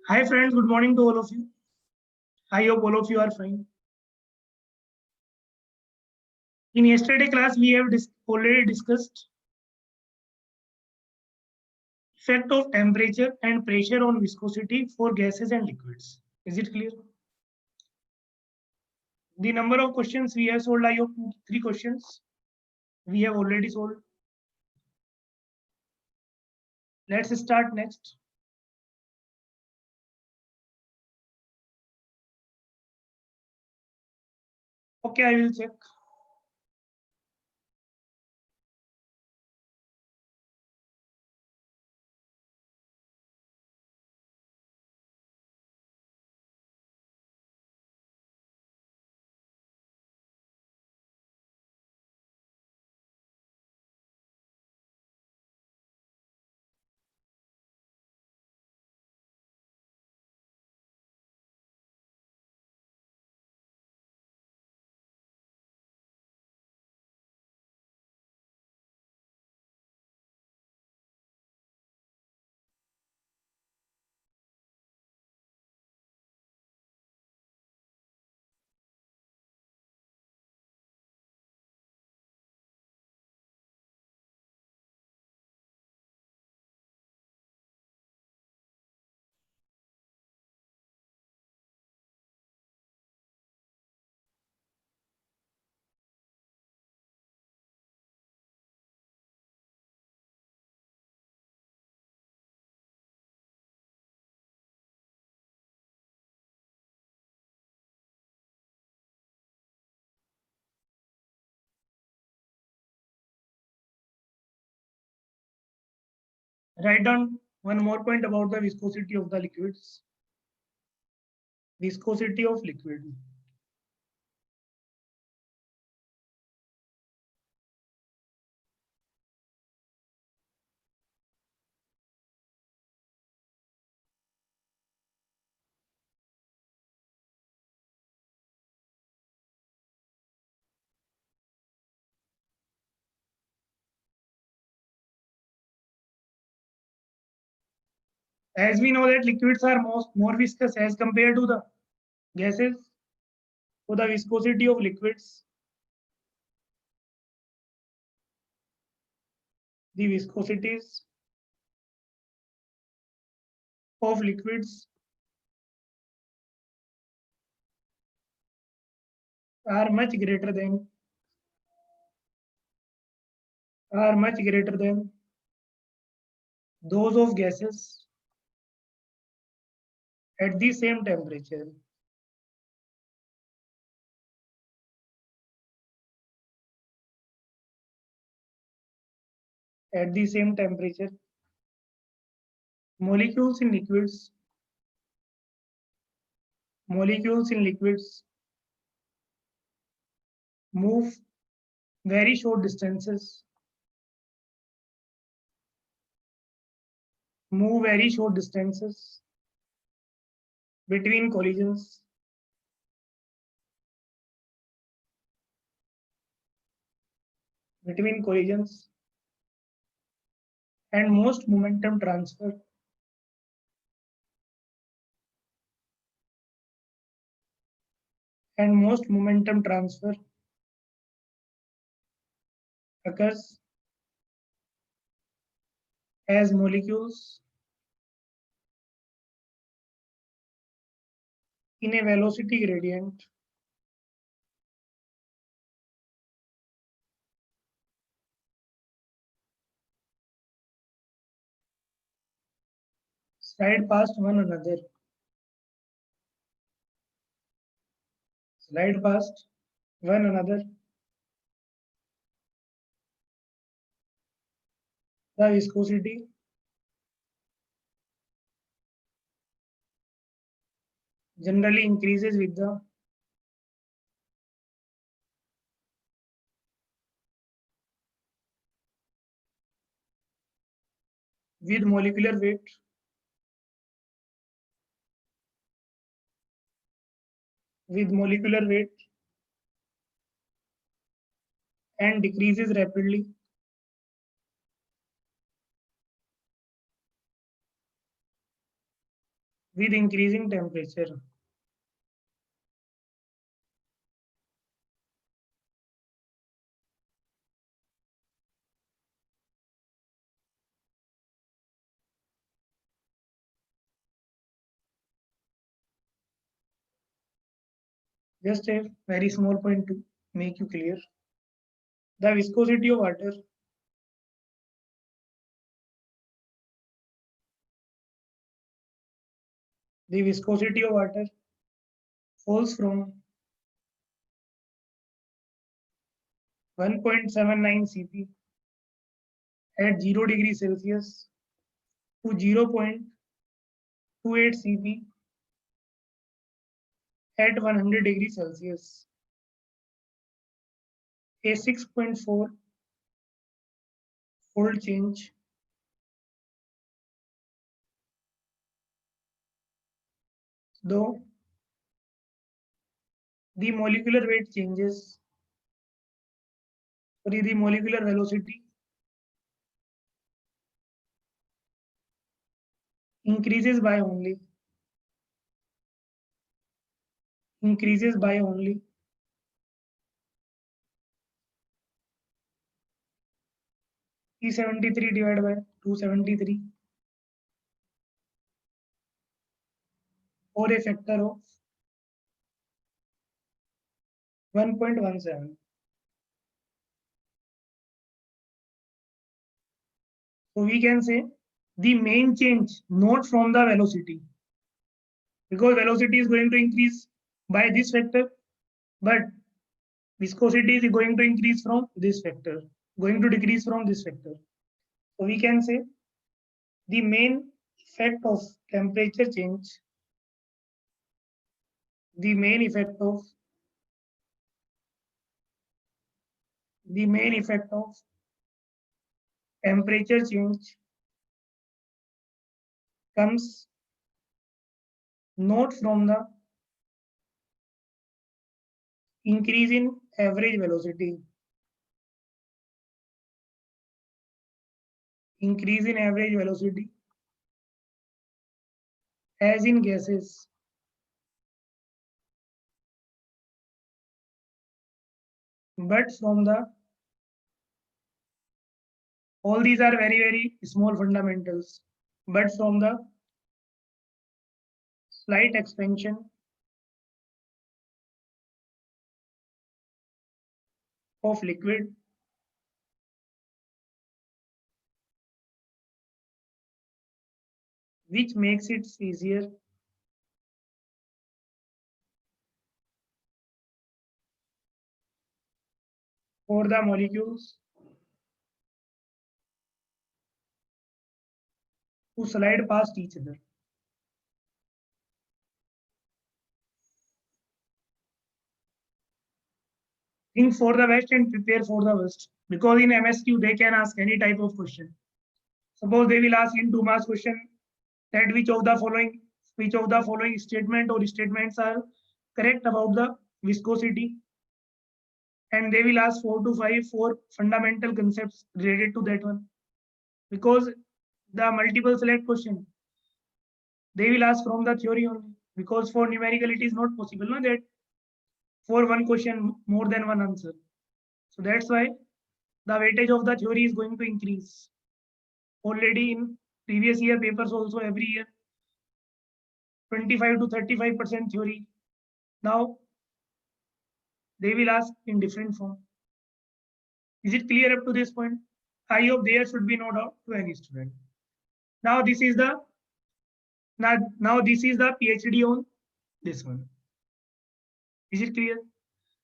Hi friends, good morning to all of you. I hope all of you are fine. In yesterday class, we have already discussed effect of temperature and pressure on viscosity for gases and liquids. Is it clear? The number of questions we have solved, I hope 3 questions we have already solved. Let's start next. Okay, I will check. Write down one more point about the viscosity of the liquids. Viscosity of liquid. As we know that liquids are more viscous as compared to the gases, so the viscosity of liquids, the viscosities of liquids are much greater than those of gases at the same temperature. At the same temperature, molecules in liquids, molecules in liquids move very short distances, move very short distances between collisions, between collisions, and most momentum transfer occurs as molecules in a velocity gradient slide past one another. Slide past one another. The viscosity generally increases with molecular weight, with molecular weight and decreases rapidly with increasing temperature. Just a very small point to make you clear. The viscosity of water falls from 1.79 cp at 0 degrees Celsius to 0.28 cp at 100 degrees Celsius. A 6.4 fold change, though the molecular weight changes, the molecular velocity increases by only 373 divided by 273, or a factor of 1.17. So we can say the main change not from the velocity, because velocity is going to increase by this factor, but viscosity is going to increase from this factor, going to decrease from this factor. So we can say the main effect of temperature change, the main effect of temperature change comes not from the increase in average velocity. Increase in average velocity as in gases, but from the, all these are very, very small fundamentals, but from the slight expansion of liquid which makes it easier for the molecules to slide past each other. Think for the best and prepare for the worst, because in MSQ they can ask any type of question. Suppose they will ask in 2 marks question that which of the following statement or statements are correct about the viscosity, and they will ask 4 to 5 for fundamental concepts related to that one, because the multiple select question they will ask from the theory only, because for numerical it is not possible, no, that for one question more than one answer. So that's why the weightage of the theory is going to increase. Already in previous year papers also, every year 25 to 35% theory. Now they will ask in different form. Is it clear up to this point? I hope there should be no doubt to any student. Now this is the PhD on this one. Is it clear?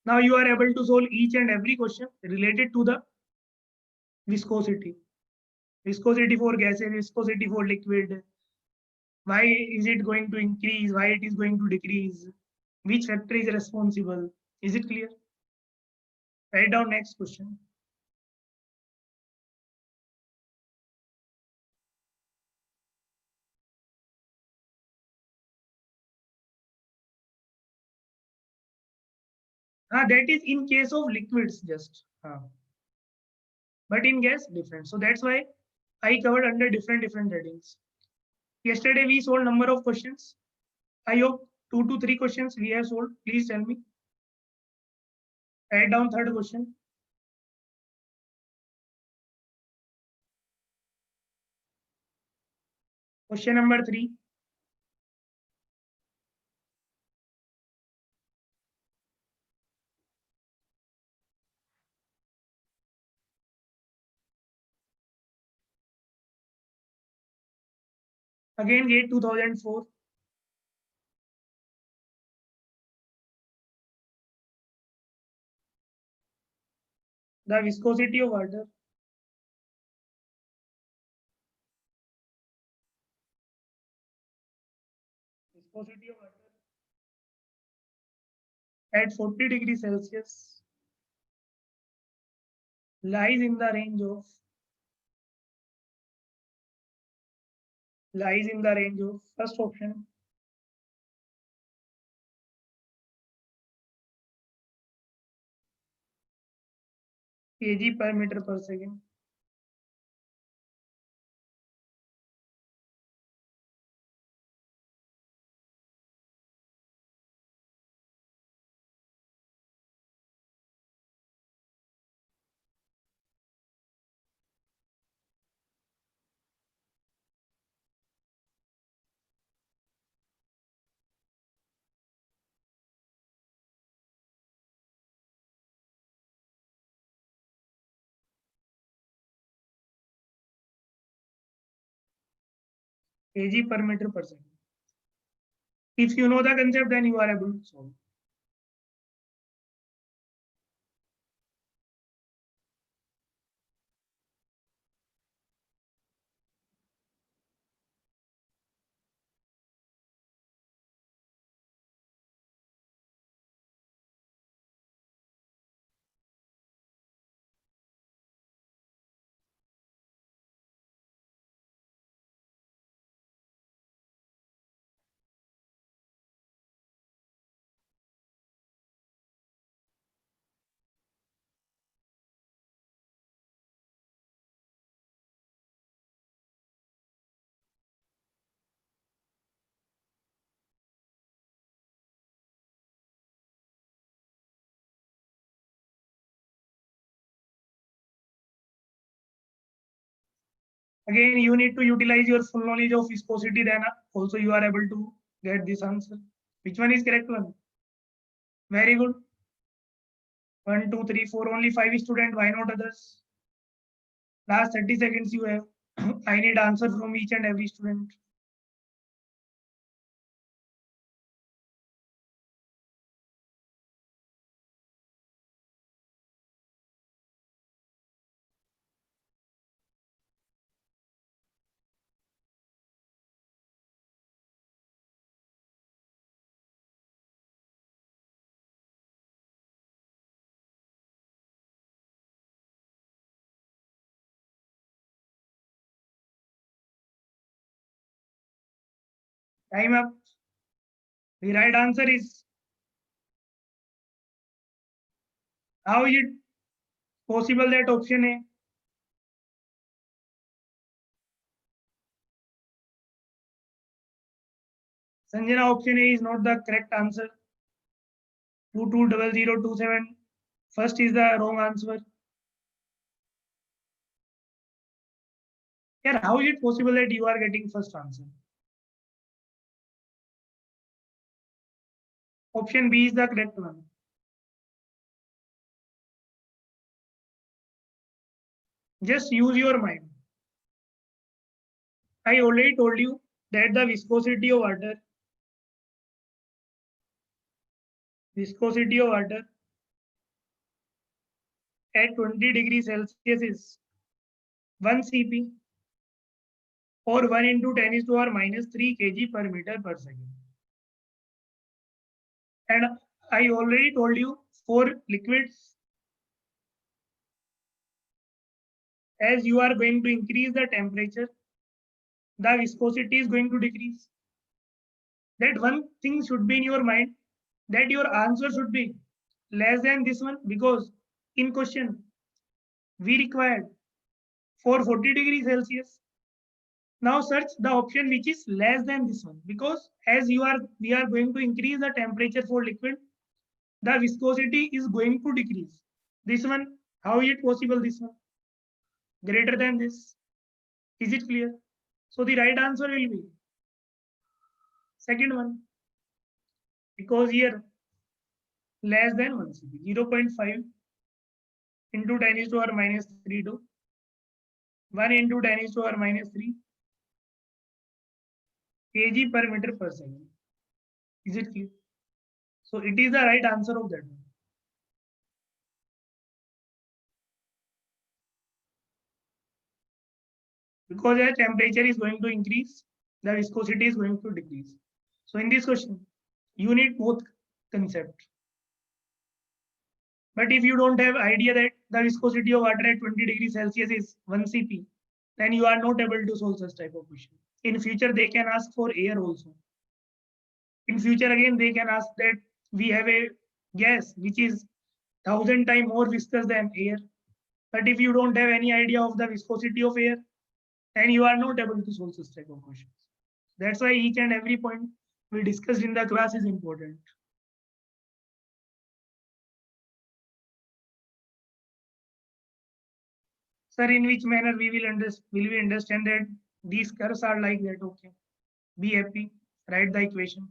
Now you are able to solve each and every question related to the viscosity. Viscosity for gases, viscosity for liquid. Why is it going to increase? Why it is going to decrease? Which factor is responsible? Is it clear? Write down next question. That is in case of liquids just. But in gas, different. So that's why I covered under different headings. Yesterday we solved number of questions. I hope 2 to 3 questions we have solved. Please tell me. Write down third question. Question number 3. Again, GATE 2004. The viscosity of water at 40 degrees Celsius lies in the range of first option kg per meter per second. Kg per meter per second. If you know the concept, then you are able to solve. Again, you need to utilize your full knowledge of viscosity, then also you are able to get this answer. Which one is correct one? Very good. 1, 2, 3, 4. Only 5 students. Why not others? Last 30 seconds you have. I need answer from each and every student. Time up. The right answer is, how is it possible that option A? Sanjana, option A is not the correct answer. 220027. First is the wrong answer. Yeah, how is it possible that you are getting first answer? Option B is the correct one. Just use your mind. I already told you that the viscosity of water at 20 degrees Celsius is 1 cp or 1 into 10 is to our minus 3 kg per meter per second. And I already told you for liquids, as you are going to increase the temperature, the viscosity is going to decrease. That one thing should be in your mind, that your answer should be less than this one, because in question we required for 40 degrees Celsius. Now search the option which is less than this one, because as we are going to increase the temperature for liquid, the viscosity is going to decrease. This one, how is it possible? This one greater than this. Is it clear? So the right answer will be second one, because here less than 1 cp, 0.5 into 10 is to power minus 3 to 1 into 10 is to power minus 3 kg per meter per second. Is it clear? So it is the right answer of that one. Because as temperature is going to increase, the viscosity is going to decrease. So in this question, you need both concept. But if you don't have idea that the viscosity of water at 20 degrees Celsius is 1 cp, then you are not able to solve such type of question. In future, they can ask for air also. In future, again, they can ask that we have a gas which is 1,000 times more viscous than air. But if you don't have any idea of the viscosity of air, then you are not able to solve such type of questions. That's why each and every point we discussed in the class is important. Sir, in which manner will we understand that these curves are like that? Okay. Be happy. Write the equation.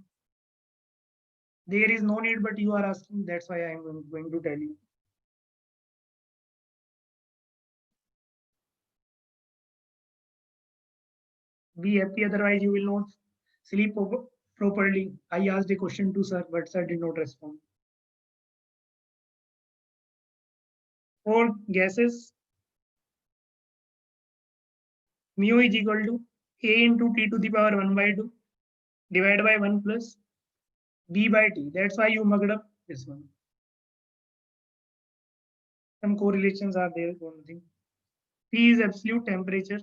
There is no need, but you are asking. That's why I am going to tell you. Be happy, otherwise you will not sleep properly. I asked a question to sir, but sir did not respond. For gases, mu is equal to A into T to the power 1 by 2 divided by 1 plus B by T. That's why you mugged up this one. Some correlations are there, one thing. T is absolute temperature.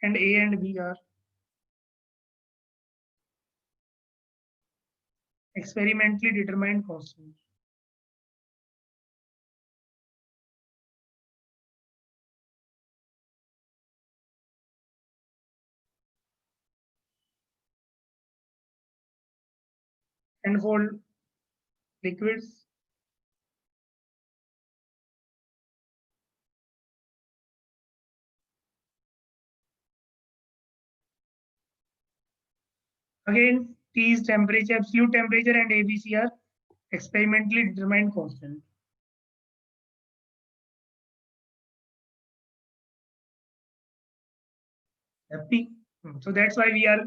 And A and B are experimentally determined constants. And for liquids, again, T is temperature, absolute temperature, and ABC are experimentally determined constant. Happy? So that's why we are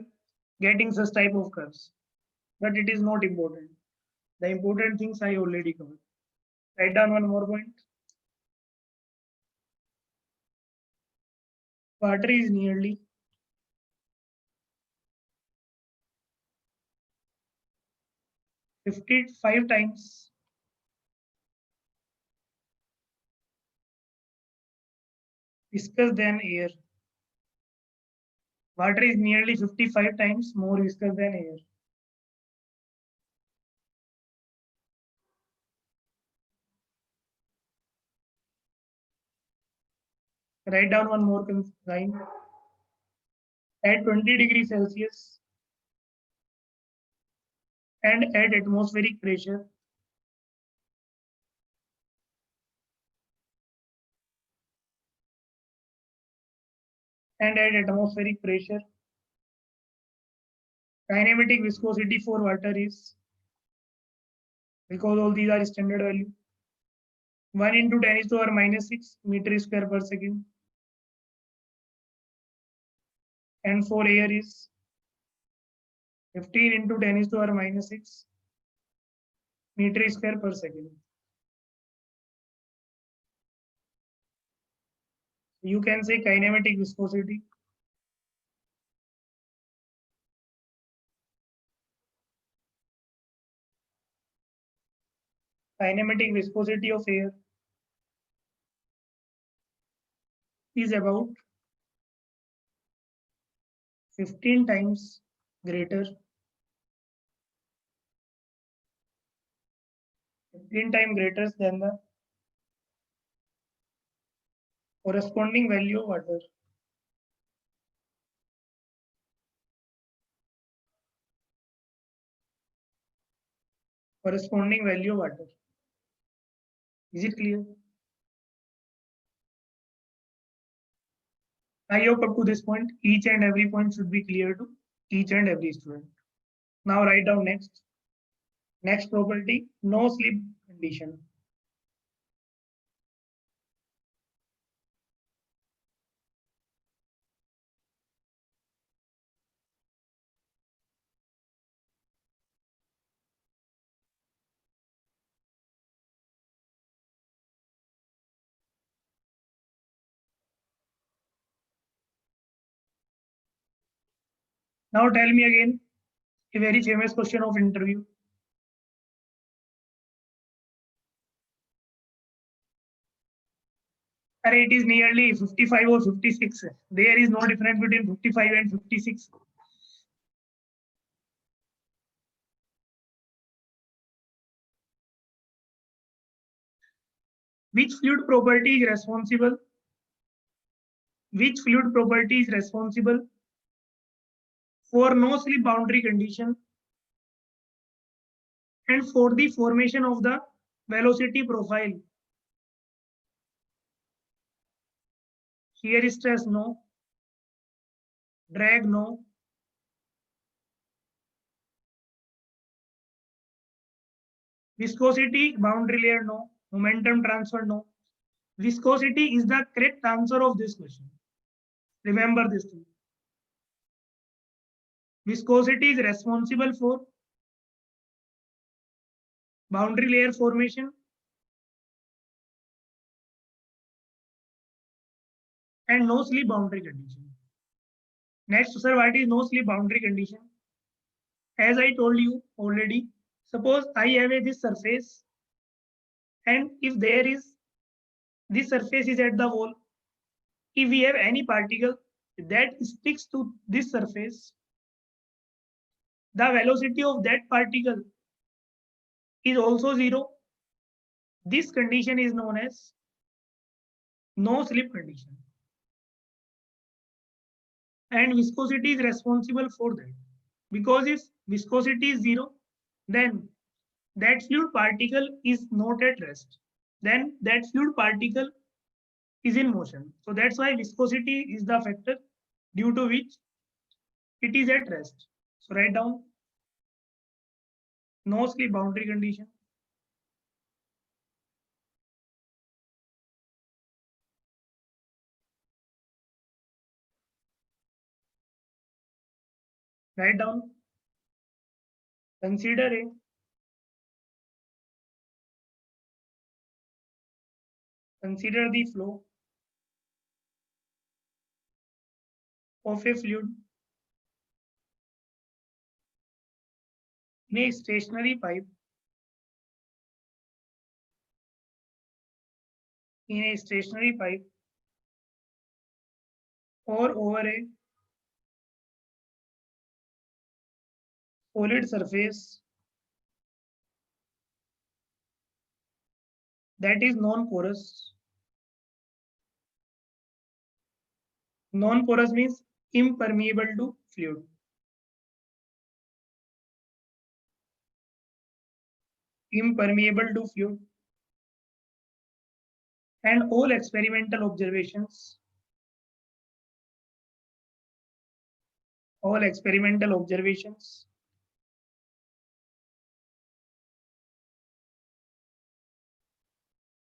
getting such type of curves. But it is not important. The important things I already covered. Write down one more point. Water is nearly 55 times viscous than air. Water is nearly 55 times more viscous than air. Write down one more line. At 20 degrees Celsius and at atmospheric pressure, kinematic viscosity for water is, because all these are standard value, 1 into 10 is to power minus 6 meter square per second. And for air is 15 into 10 is to power minus 6 meter square per second. You can say kinematic viscosity of air is about 15 times greater 15 times greater than the corresponding value of water. Corresponding value of water. Is it clear? I hope up to this point, each and every point should be clear to each and every student. Now write down next. Next property, no slip condition. Now tell me again a very famous question of interview. It is nearly 55 or 56. There is no difference between 55 and 56. Which fluid property is responsible? Which fluid property is responsible for no slip boundary condition and for the formation of the velocity profile? Shear stress, no. Drag, no. Viscosity, boundary layer, no. Momentum transfer, no. Viscosity is the correct answer of this question. Remember this thing. Viscosity is responsible for boundary layer formation and no slip boundary condition. Next, sir, what is no slip boundary condition? As I told you already, suppose I have this surface, and if there is this surface is at the wall, if we have any particle that sticks to this surface, the velocity of that particle is also zero. This condition is known as no slip condition. And viscosity is responsible for that. Because if viscosity is zero, then that fluid particle is not at rest. Then that fluid particle is in motion. So that's why viscosity is the factor due to which it is at rest. So write down no slip boundary condition. Write down. Consider the flow of a fluid in a stationary pipe or over a solid surface that is non-porous. Non-porous means impermeable to fluid. Impermeable to fluid. And all experimental observations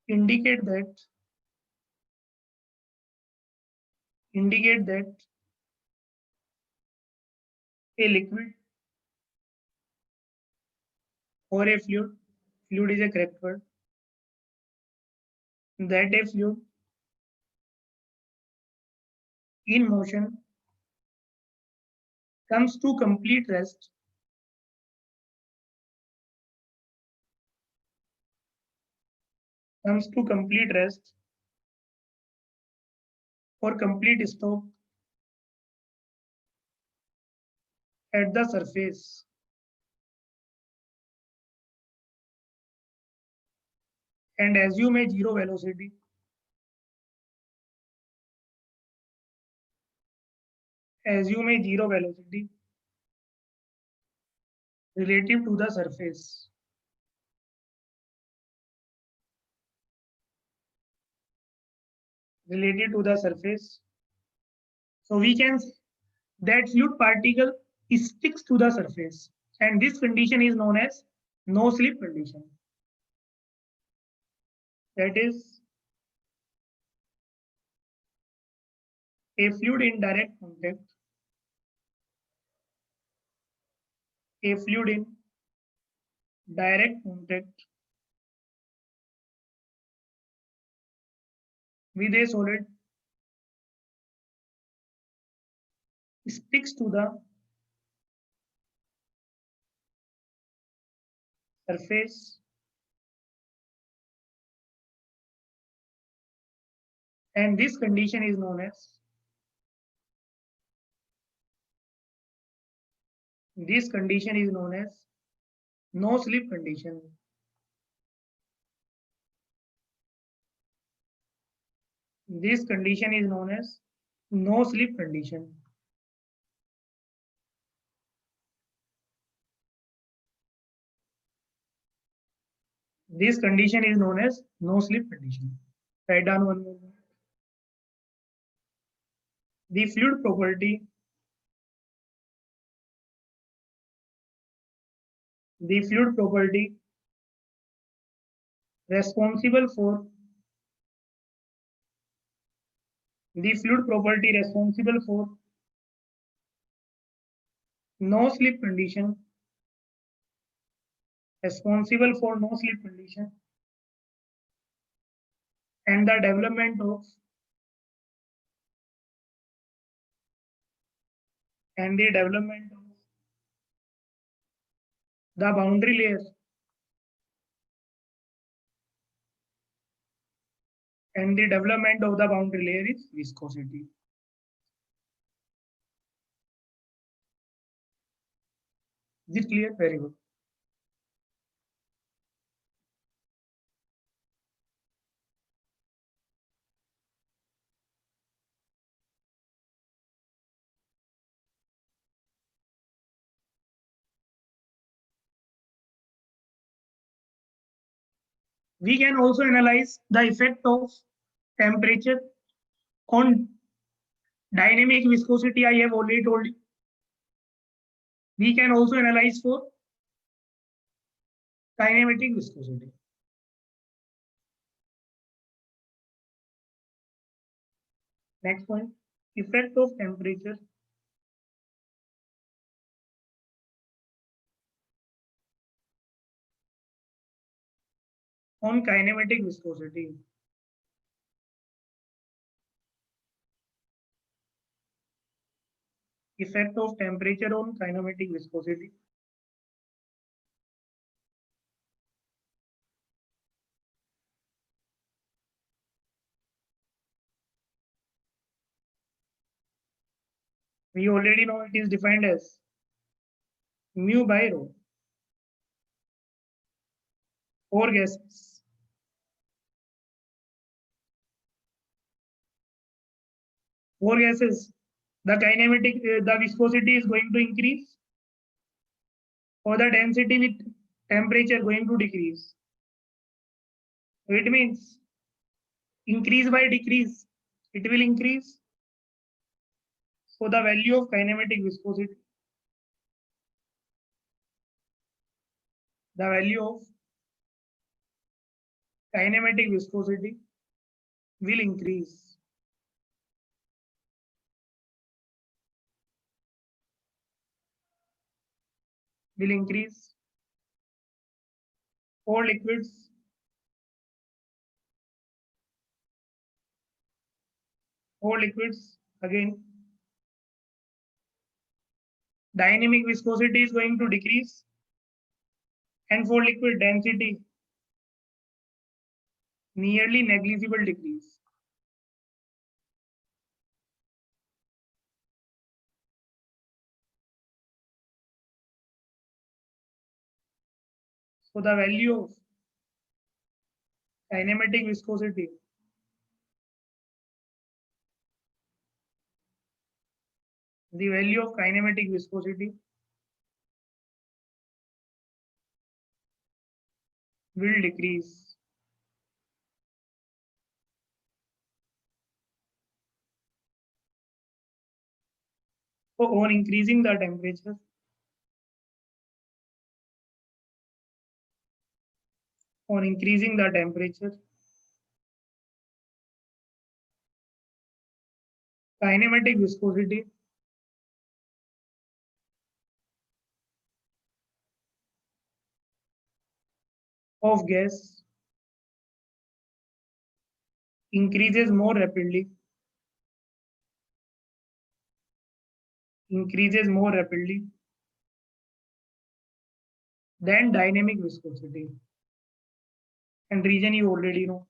indicate that a liquid or a fluid is a correct word, that a fluid in motion comes to complete rest or complete stop at the surface and assume a zero velocity. Assume a zero velocity relative to the surface. Related to the surface. So we can say that fluid particle sticks to the surface, and this condition is known as no slip condition. That is, a fluid in direct contact, a fluid in direct contact with a solid sticks to the surface, and this condition is known as no slip condition. This condition is known as no slip condition. This condition is known as no slip condition. Write down one more. The fluid property, the fluid property responsible for the fluid property responsible for no slip condition, responsible for no slip condition, and the development of the boundary layer and the development of the boundary layer is viscosity. Is it clear? Very good. We can also analyze the effect of temperature on dynamic viscosity. I have already told you. We can also analyze for kinematic viscosity. Next point, effect of temperature on kinematic viscosity. Effect of temperature on kinematic viscosity. We already know it is defined as mu by rho for gases. For gases, the kinematic, the viscosity is going to increase, or the density with temperature going to decrease. So it means increase by decrease, it will increase. So the value of kinematic viscosity, the value of kinematic viscosity will increase. Will increase for liquids again. Dynamic viscosity is going to decrease, and for liquid density nearly negligible decrease. So the value of Kinematic viscosity. The value of kinematic viscosity will decrease. So on increasing the temperature, kinematic viscosity of gas increases more rapidly than dynamic viscosity. And reason you already know.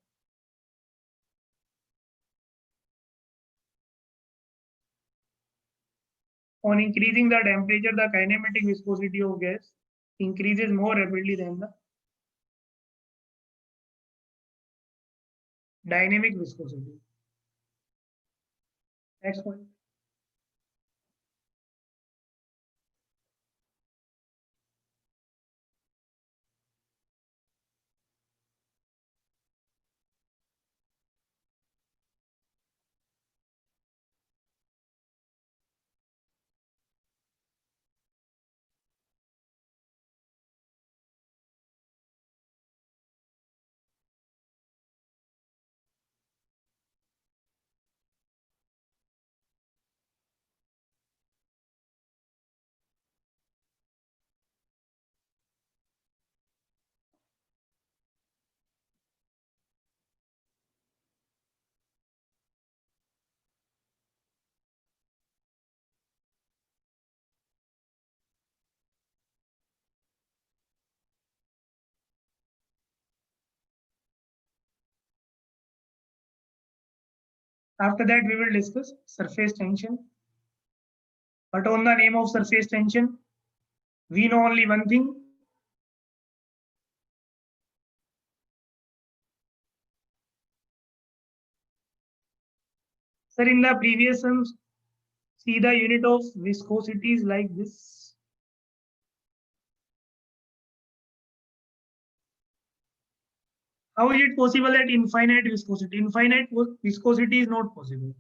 On increasing the temperature, the kinematic viscosity of gas increases more rapidly than the dynamic viscosity. Next one. After that, we will discuss surface tension. But on the name of surface tension, we know only one thing. Sir, in the previous sums, see the unit of viscosity is like this. How is it possible that infinite viscosity? Infinite viscosity is not possible.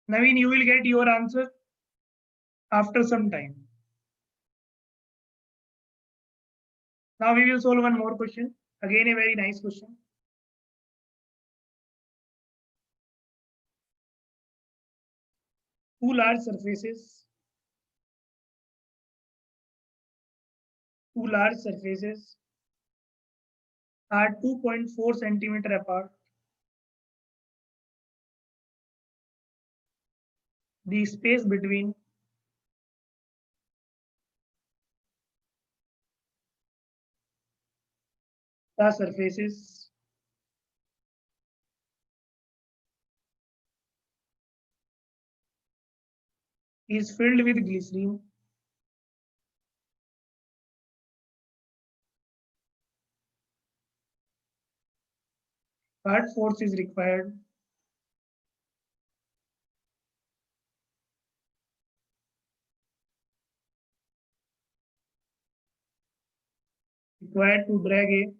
Naveen, you will get your answer after some time. Now we will solve one more question. Again, a very nice question. Two large surfaces are 2.4 centimeter apart. The space between the surfaces is filled with glycerine. What force is required to drag a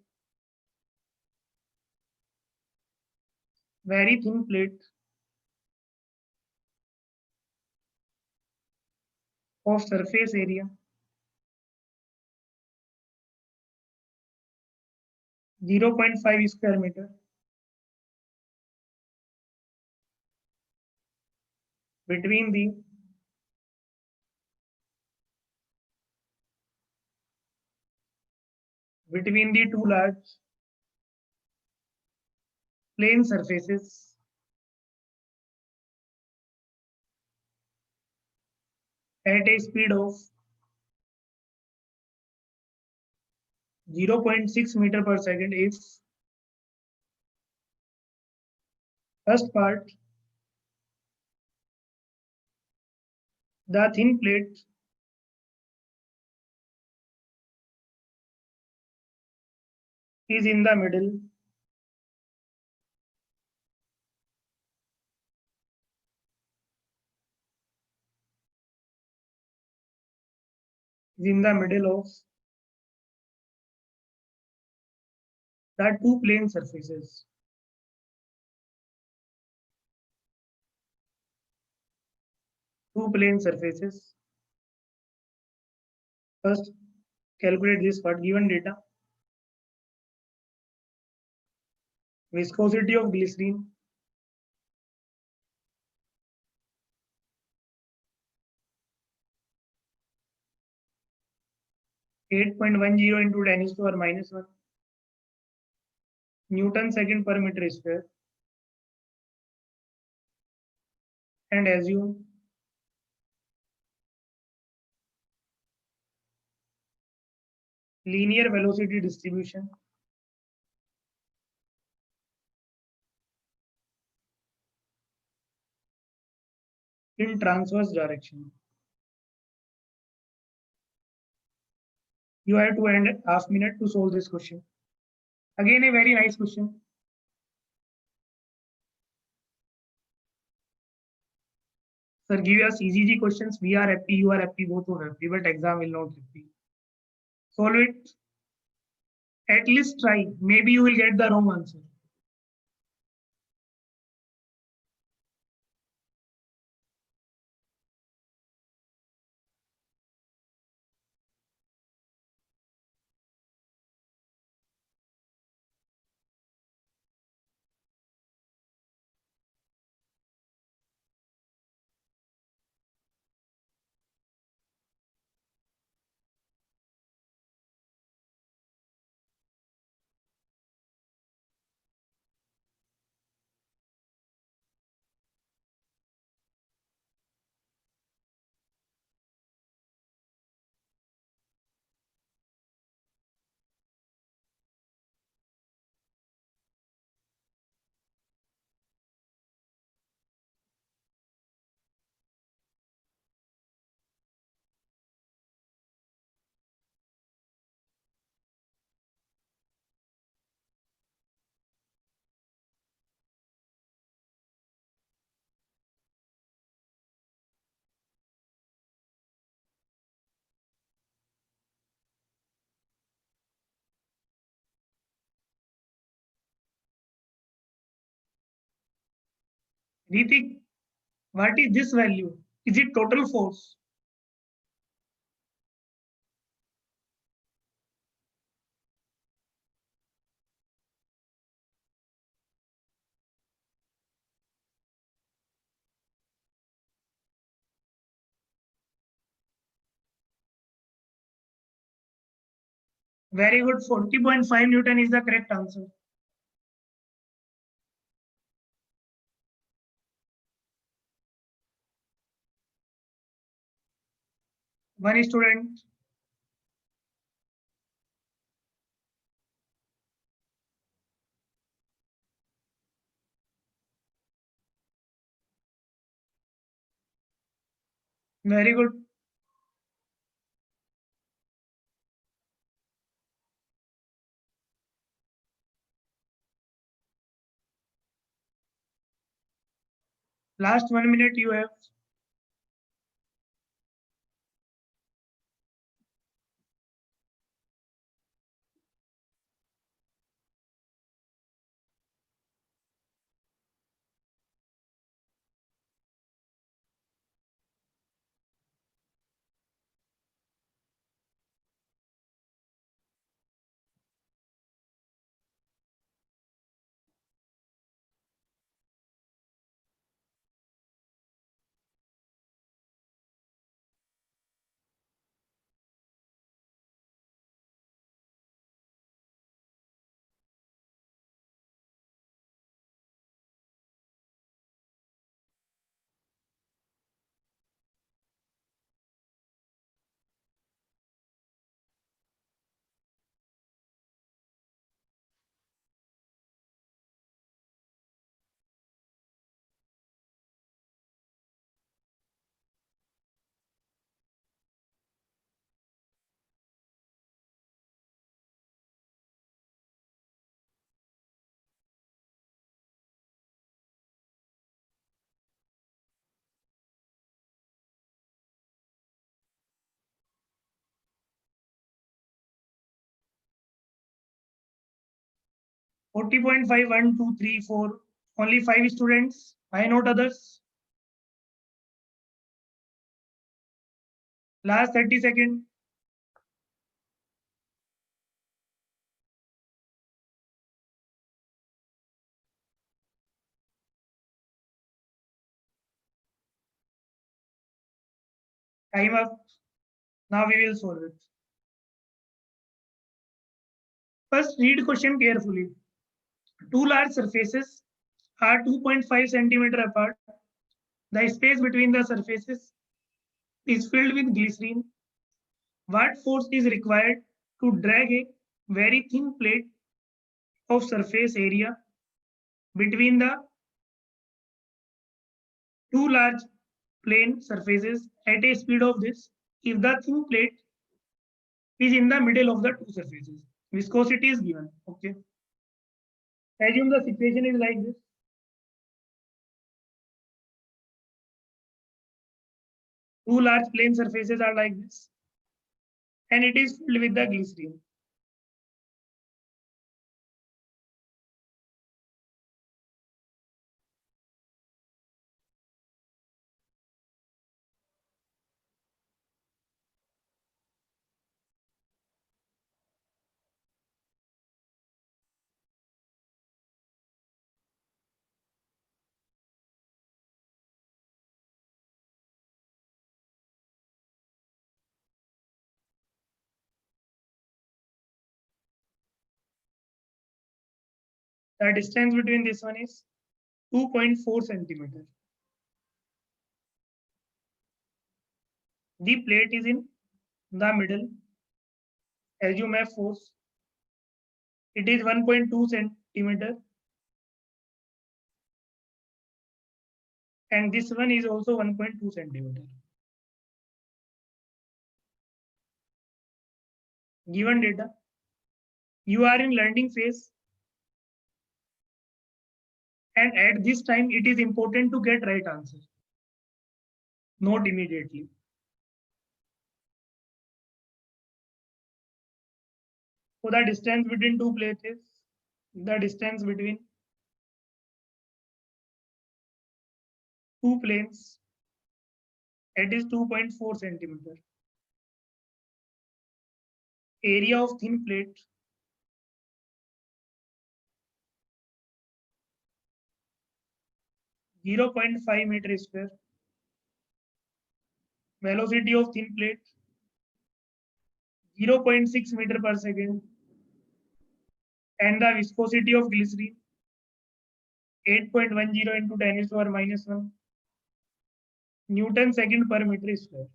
very thin plate of surface area 0.5 square meter between the two large plane surfaces at a speed of 0.6 meter per second if first part The thin plate is in the middle. Is in the middle of the two plane surfaces. Two plane surfaces. First, calculate this part. Given data. Viscosity of glycerine 8.10 into 10 is to power minus 1 Newton second per meter square, and assume linear velocity distribution in transverse direction. You have to end half minute to solve this question. Again, a very nice question. Sir, give us easy questions. We are happy, you are happy, both are happy, but exam will not happy. Solve it. At least try. Maybe you will get the wrong answer. Ritik, what is this value? Is it total force? Very good. 40.5 Newton is the correct answer. One student. Very good. Last 1 minute you have. 40.5, 1, 2, 3, 4. Only 5 students. I note others. Last 30 seconds. Time up. Now we will solve it. First, read question carefully. Two large surfaces are 2.5 centimeter apart. The space between the surfaces is filled with glycerine. What force is required to drag a very thin plate of surface area between the two large plane surfaces at a speed of this if the thin plate is in the middle of the two surfaces? Viscosity is given. Okay. Assume the situation is like this. Two large plane surfaces are like this, and it is filled with the glycerine. The distance between this one is 2.4 centimeter. The plate is in the middle. Assume F force. It is 1.2 centimeter. And this one is also 1.2 centimeter. Given data, you are in learning phase, and at this time it is important to get right answer. Note immediately. So the distance between two plates is the distance between two planes. It is 2.4 centimeter. Area of thin plate (0.5 meter square). Velocity of thin plate 0.6 meter per second. And the viscosity of glycerine 8.10 into 10 to the power -1 Newton second per meter square.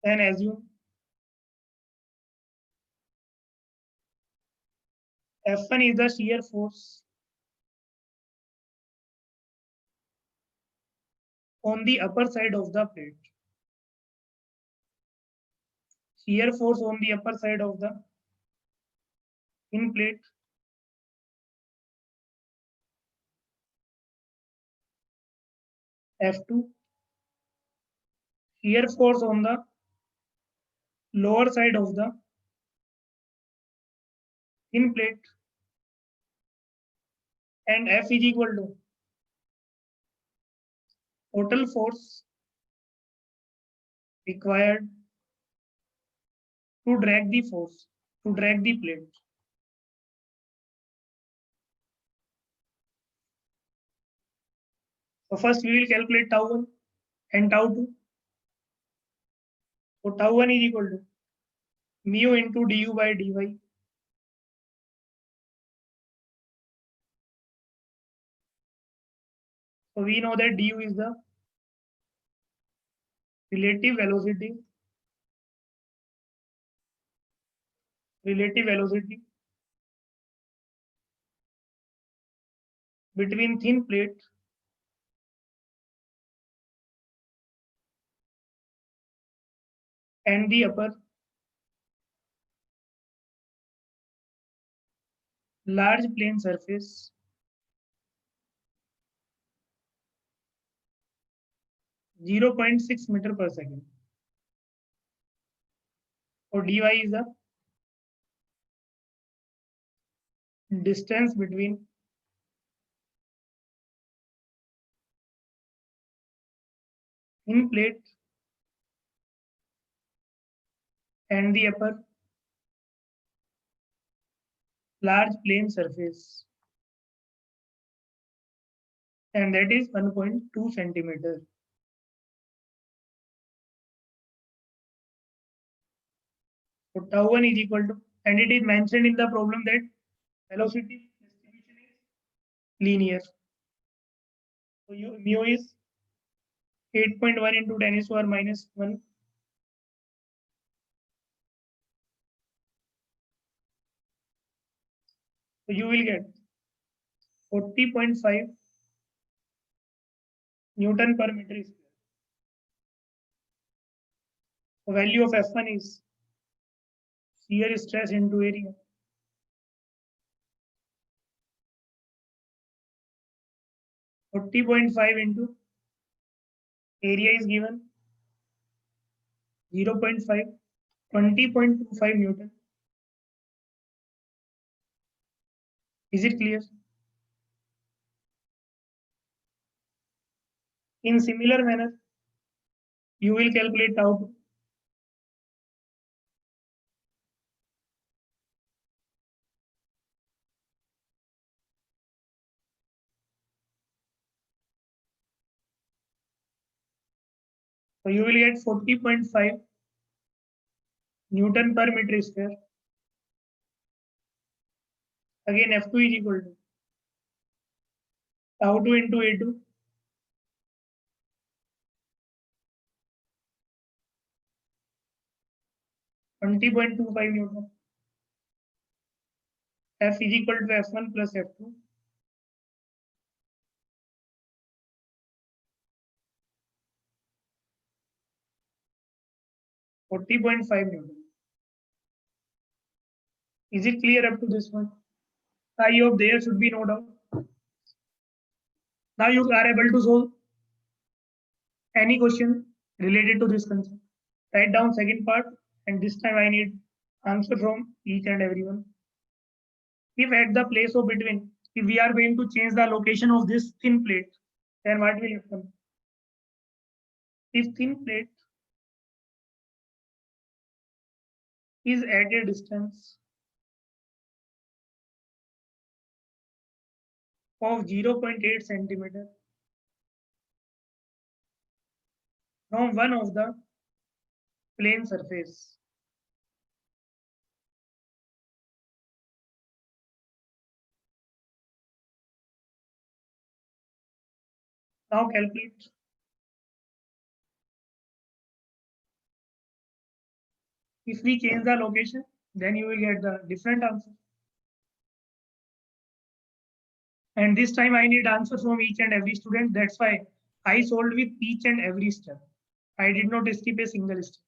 Then assume F1 is the shear force on the upper side of the plate. Shear force on the upper side of the thin plate F2. Shear force on the lower side of the thin plate, and F is equal to total force required to drag the plate. So first we will calculate tau 1 and tau 2. So tau 1 is equal to mu into du by dy. So we know that du is the relative velocity between thin plate and the upper large plane surface 0.6 meter per second. So dy is the distance between thin plate and the upper large plane surface, and that is 1.2 centimeter. So tau1 is equal to, and it is mentioned in the problem that velocity distribution is linear. So mu is 8.1 into 10 is to power minus 1. So you will get 40.5 Newton per meter square. The value of F1 is shear stress into area. 40.5 into area is given 0.5, 20.25 Newton. Is it clear? In similar manner, you will calculate tau2. So you will get 40.5 Newton per meter square. Again, F2 is equal to tau2 into A2. $20.25 Newton. F is equal to F1 plus F2. $40.5 Newton. Is it clear up to this one? I hope there should be no doubt. Now you are able to solve any question related to this concept. Write down second part, and this time I need answer from each and everyone. If at the place of between, if we are going to change the location of this thin plate, then what will happen? If thin plate is at a distance of 0.8 centimeter from one of the plane surface, now calculate. If we change the location, then you will get the different answer. And this time I need answer from each and every student. That's why I solved with each and every step. I did not skip a single step.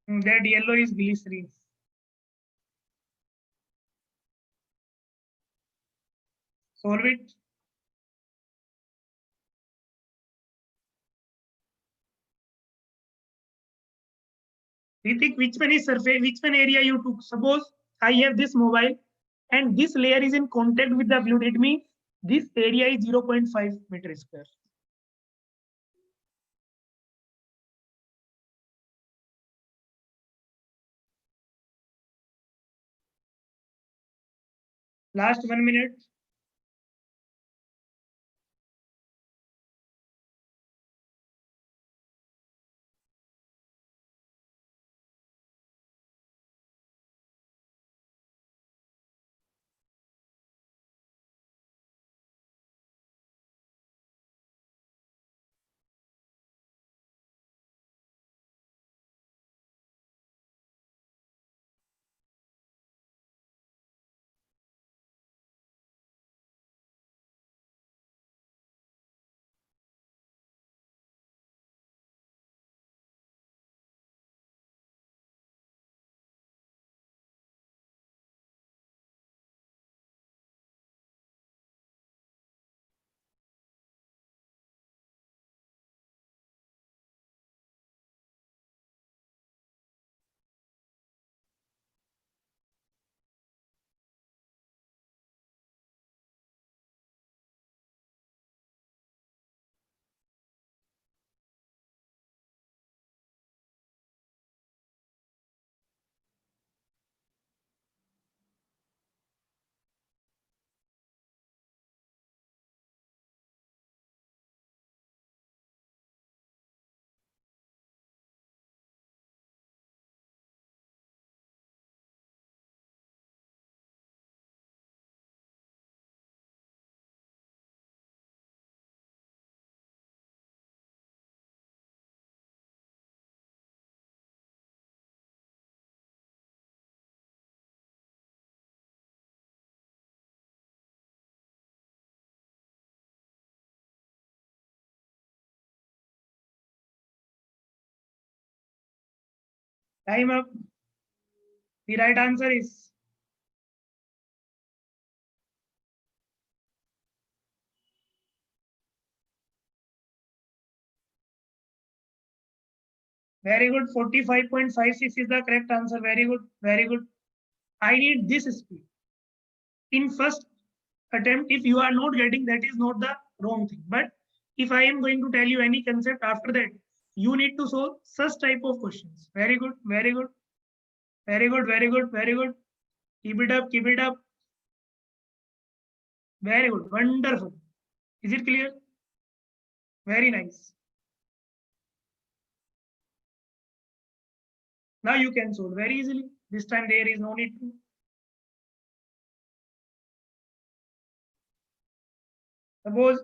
That yellow is glycerin. Solve it. Ritik, which one is surface? Which one area you took? Suppose I have this mobile and this layer is in contact with the fluid. It means this area is 0.5 meter square. Last 1 minute. Time up. The right answer is very good. 45.56 is the correct answer. Very good. Very good. I need this speed. In first attempt, if you are not getting, that is not the wrong thing. But if I am going to tell you any concept after that, you need to solve such type of questions. Very good. Very good. Very good. Very good. Very good. Keep it up. Keep it up. Very good. Wonderful. Is it clear? Very nice. Now you can solve very easily. This time there is no need to. Suppose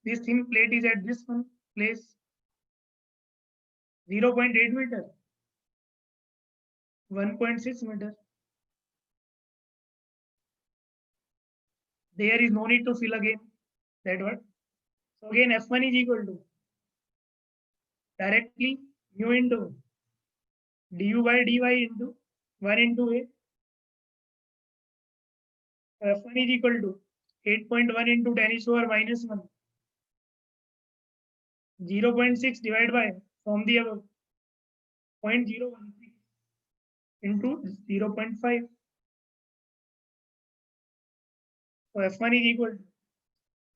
this thin plate is at this one place, 0.8 meter, 1.6 meter. There is no need to fill again. That what? So again F1 is equal to directly mu into du by dy into 1 into a. F1 is equal to 8.1 into 10 is over minus 1. 0.6 divided by from the above 0.013 into 0.5. So F1 is equal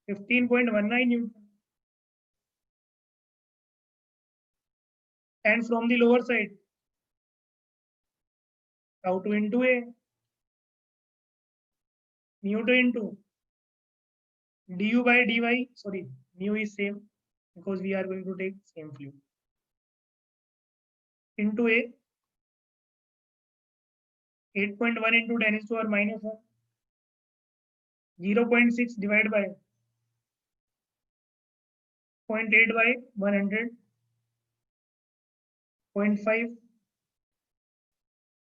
to 15.19 Newton. And from the lower side, tau 2 into a, mu 2 into du by dy. Sorry, mu is same because we are going to take same fluid. Into a 8.1 into 10 is to our minus 1. 0.6 divided by 0.8 by 100. 0.5.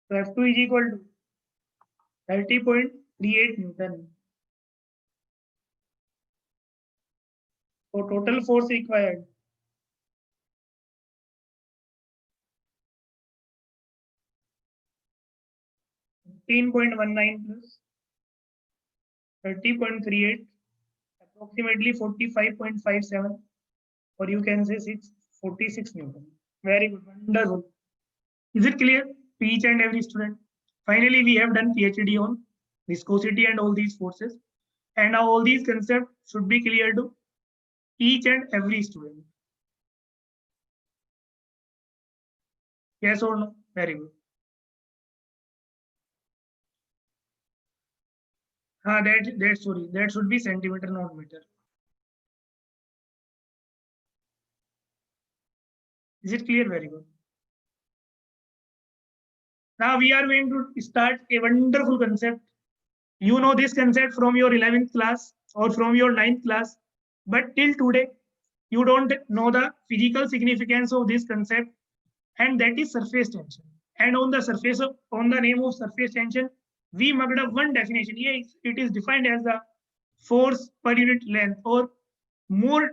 So F2 is equal to 30.38 Newton. So total force required 15.19 plus 30.38, approximately 45.57, or you can say 46 Newton. Very good, wonderful. Is it clear to each and every student? Finally, we have done PhD on viscosity and all these forces. And now all these concepts should be clear to each and every student. Yes or no? Very good. Sorry, that should be centimeter, not meter. Is it clear? Very good. Now we are going to start a wonderful concept. You know this concept from your 11th class or from your 9th class, but till today, you don't know the physical significance of this concept, and that is surface tension. And on the surface of, on the name of surface tension, we mugged up one definition. Yes, it is defined as the force per unit length, or more,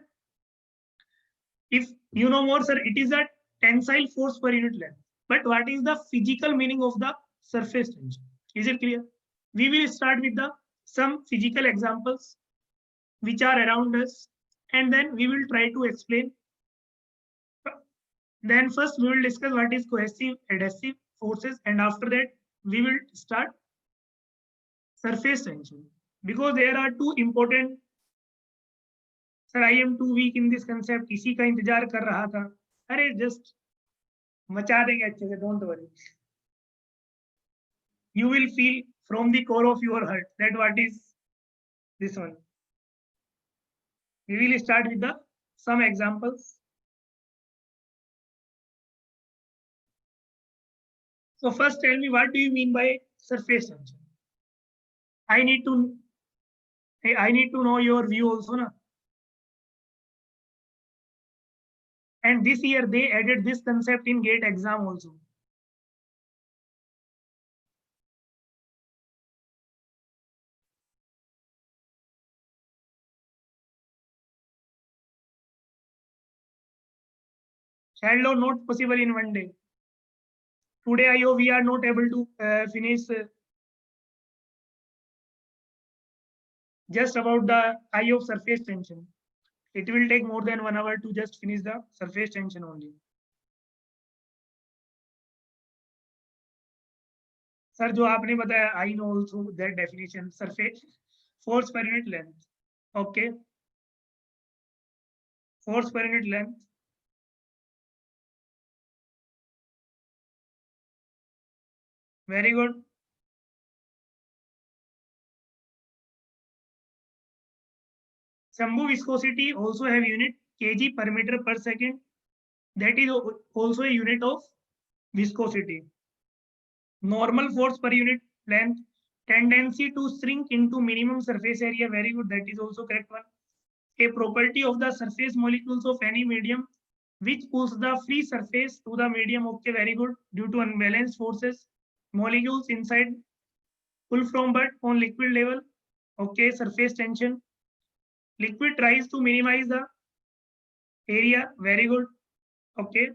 if you know more, sir, it is a tensile force per unit length. But what is the physical meaning of the surface tension? Is it clear? We will start with the some physical examples which are around us, and then we will try to explain. Then first we will discuss what is cohesive, adhesive forces, and after that we will start surface tension, because there are two important. Sir, I am too weak in this concept. इसी का इंतजार कर रहा था. अरे just मचा देंगे अच्छे से. Don't worry. You will feel from the core of your heart that what is this one. We will start with the some examples. So first tell me, what do you mean by surface tension? I need to know your view also, na? And this year they added this concept in GATE exam also. Shallow not possible in one day. Today, I hope we are not able to finish just about the eye of surface tension. It will take more than 1 hour to just finish the surface tension only. Sir जो आपने बताया, I know also that definition. Surface force per unit length. Okay. Force per unit length. Very good. Shambhu viscosity also have unit kg per meter per second. That is also a unit of viscosity. Normal force per unit length, tendency to shrink into minimum surface area. Very good. That is also correct one. A property of the surface molecules of any medium which pulls the free surface to the medium. Okay, very good. Due to unbalanced forces, molecules inside pull from but on liquid level. Okay, surface tension. Liquid tries to minimize the area. Very good. Okay.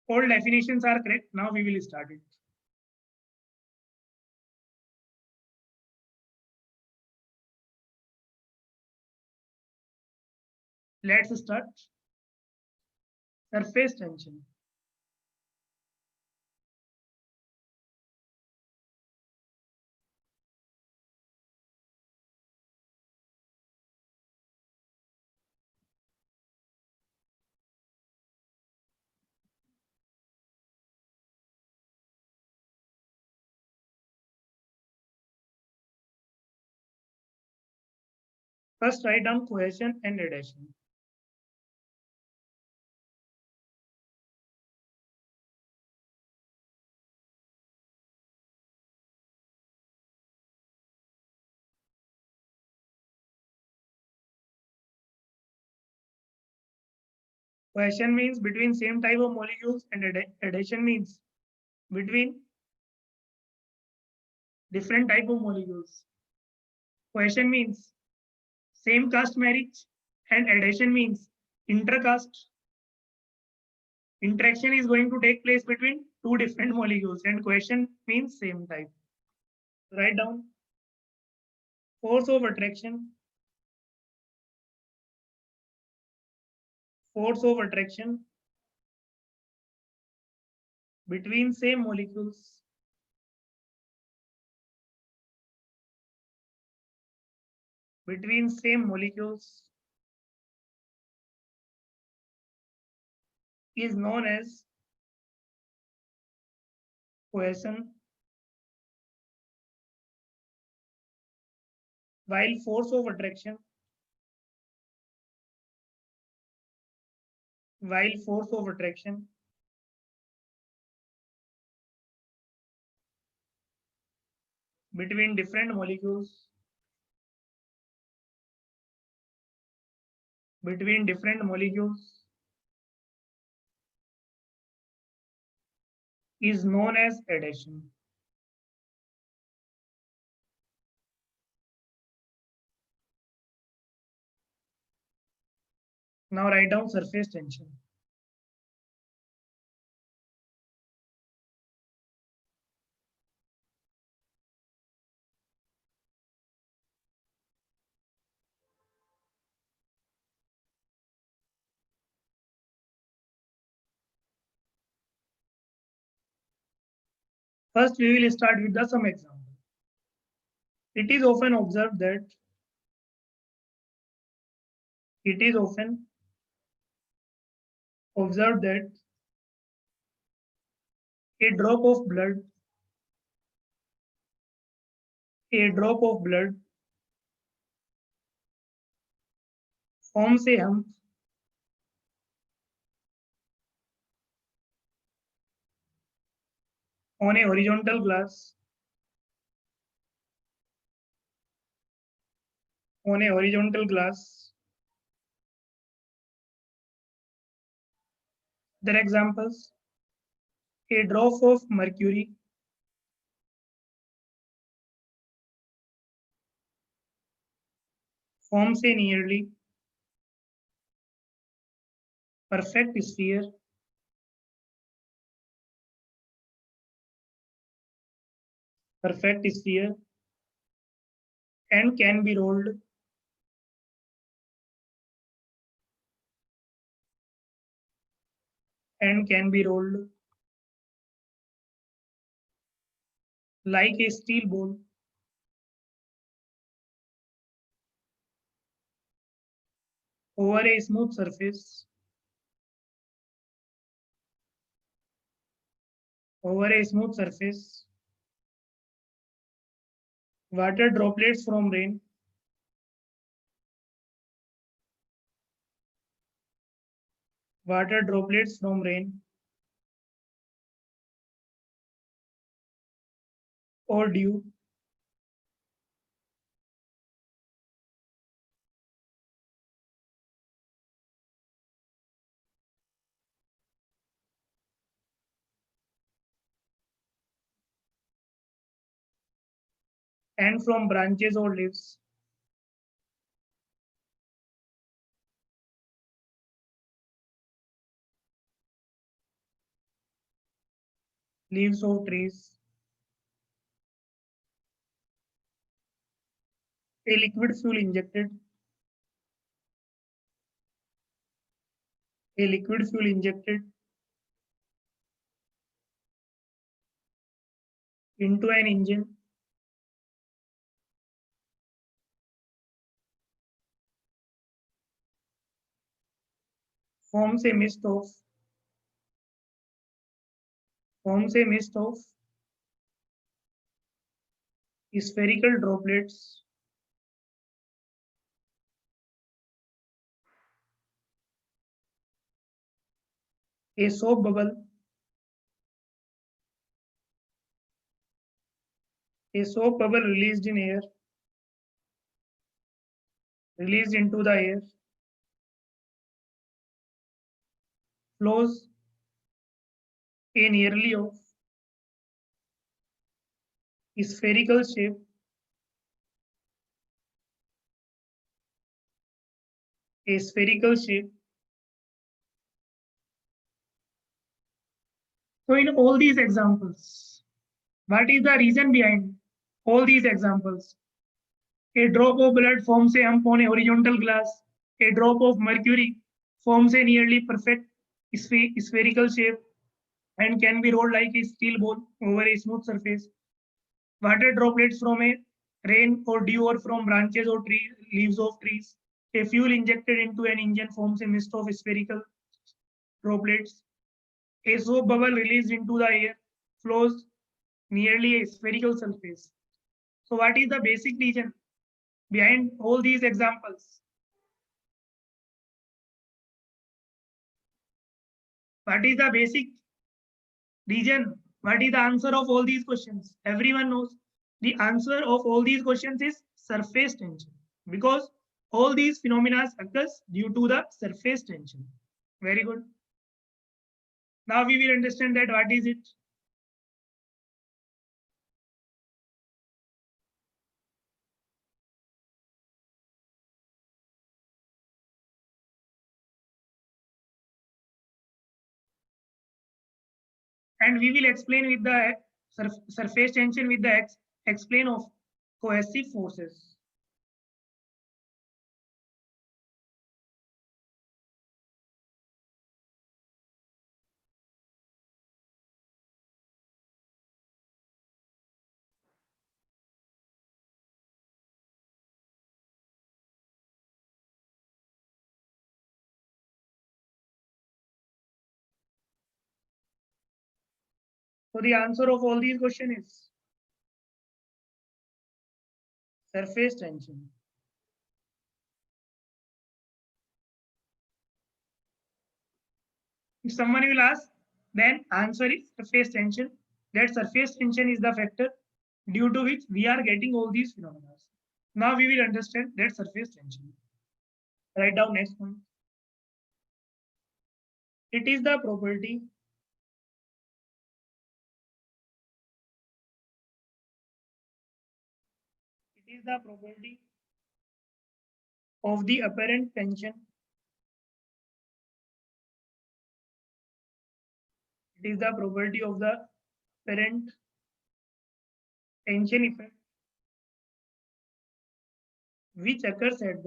All definitions are correct. Now we will start it. Let's start. Surface tension. First, write down cohesion and adhesion. Cohesion means between same type of molecules, and adhesion means between different type of molecules. Cohesion means same caste marriage, and adhesion means intercaste. Interaction is going to take place between two different molecules, and cohesion means same type. Write down force of attraction. Force of attraction between same molecules. Between same molecules is known as cohesion, while force of attraction between different molecules is known as adhesion. Now write down surface tension. First, we will start with the some example. It is often observed that a drop of blood forms a hump on a horizontal glass Their examples: a drop of mercury forms a nearly perfect sphere perfect sphere, and can be rolled like a steel ball over a smooth surface, over a smooth surface. Water droplets from rain, water droplets from rain or dew and from branches or leaves. Leaves of trees. A liquid fuel injected. A liquid fuel injected into an engine forms a mist of forms a mist of spherical droplets, a soap bubble, a soap bubble released into the air, flows a nearly of spherical shape, a spherical shape. So in all these examples, what is the reason behind all these examples? A drop of blood forms a hump on a horizontal glass. A drop of mercury forms a nearly perfect spherical shape and can be rolled like a steel ball over a smooth surface. Water droplets from a rain or dew or from branches or leaves of trees. A fuel injected into an engine forms a mist of spherical droplets. A soap bubble released into the air flows nearly a spherical surface. So, what is the basic reason behind all these examples? What is the basic reason? What is the answer of all these questions? Everyone knows the answer of all these questions is surface tension because all these phenomena occurs due to the surface tension. Very good. Now we will understand that what is it. And we will explain with the surface tension with the explain of cohesive forces. So the answer of all these questions is surface tension. If someone will ask, then answer is surface tension. That surface tension is the factor due to which we are getting all these phenomena. Now we will understand that surface tension. Write down next one. It is the property. It is the property of the apparent tension. It is the property of the apparent tension effect which occurs at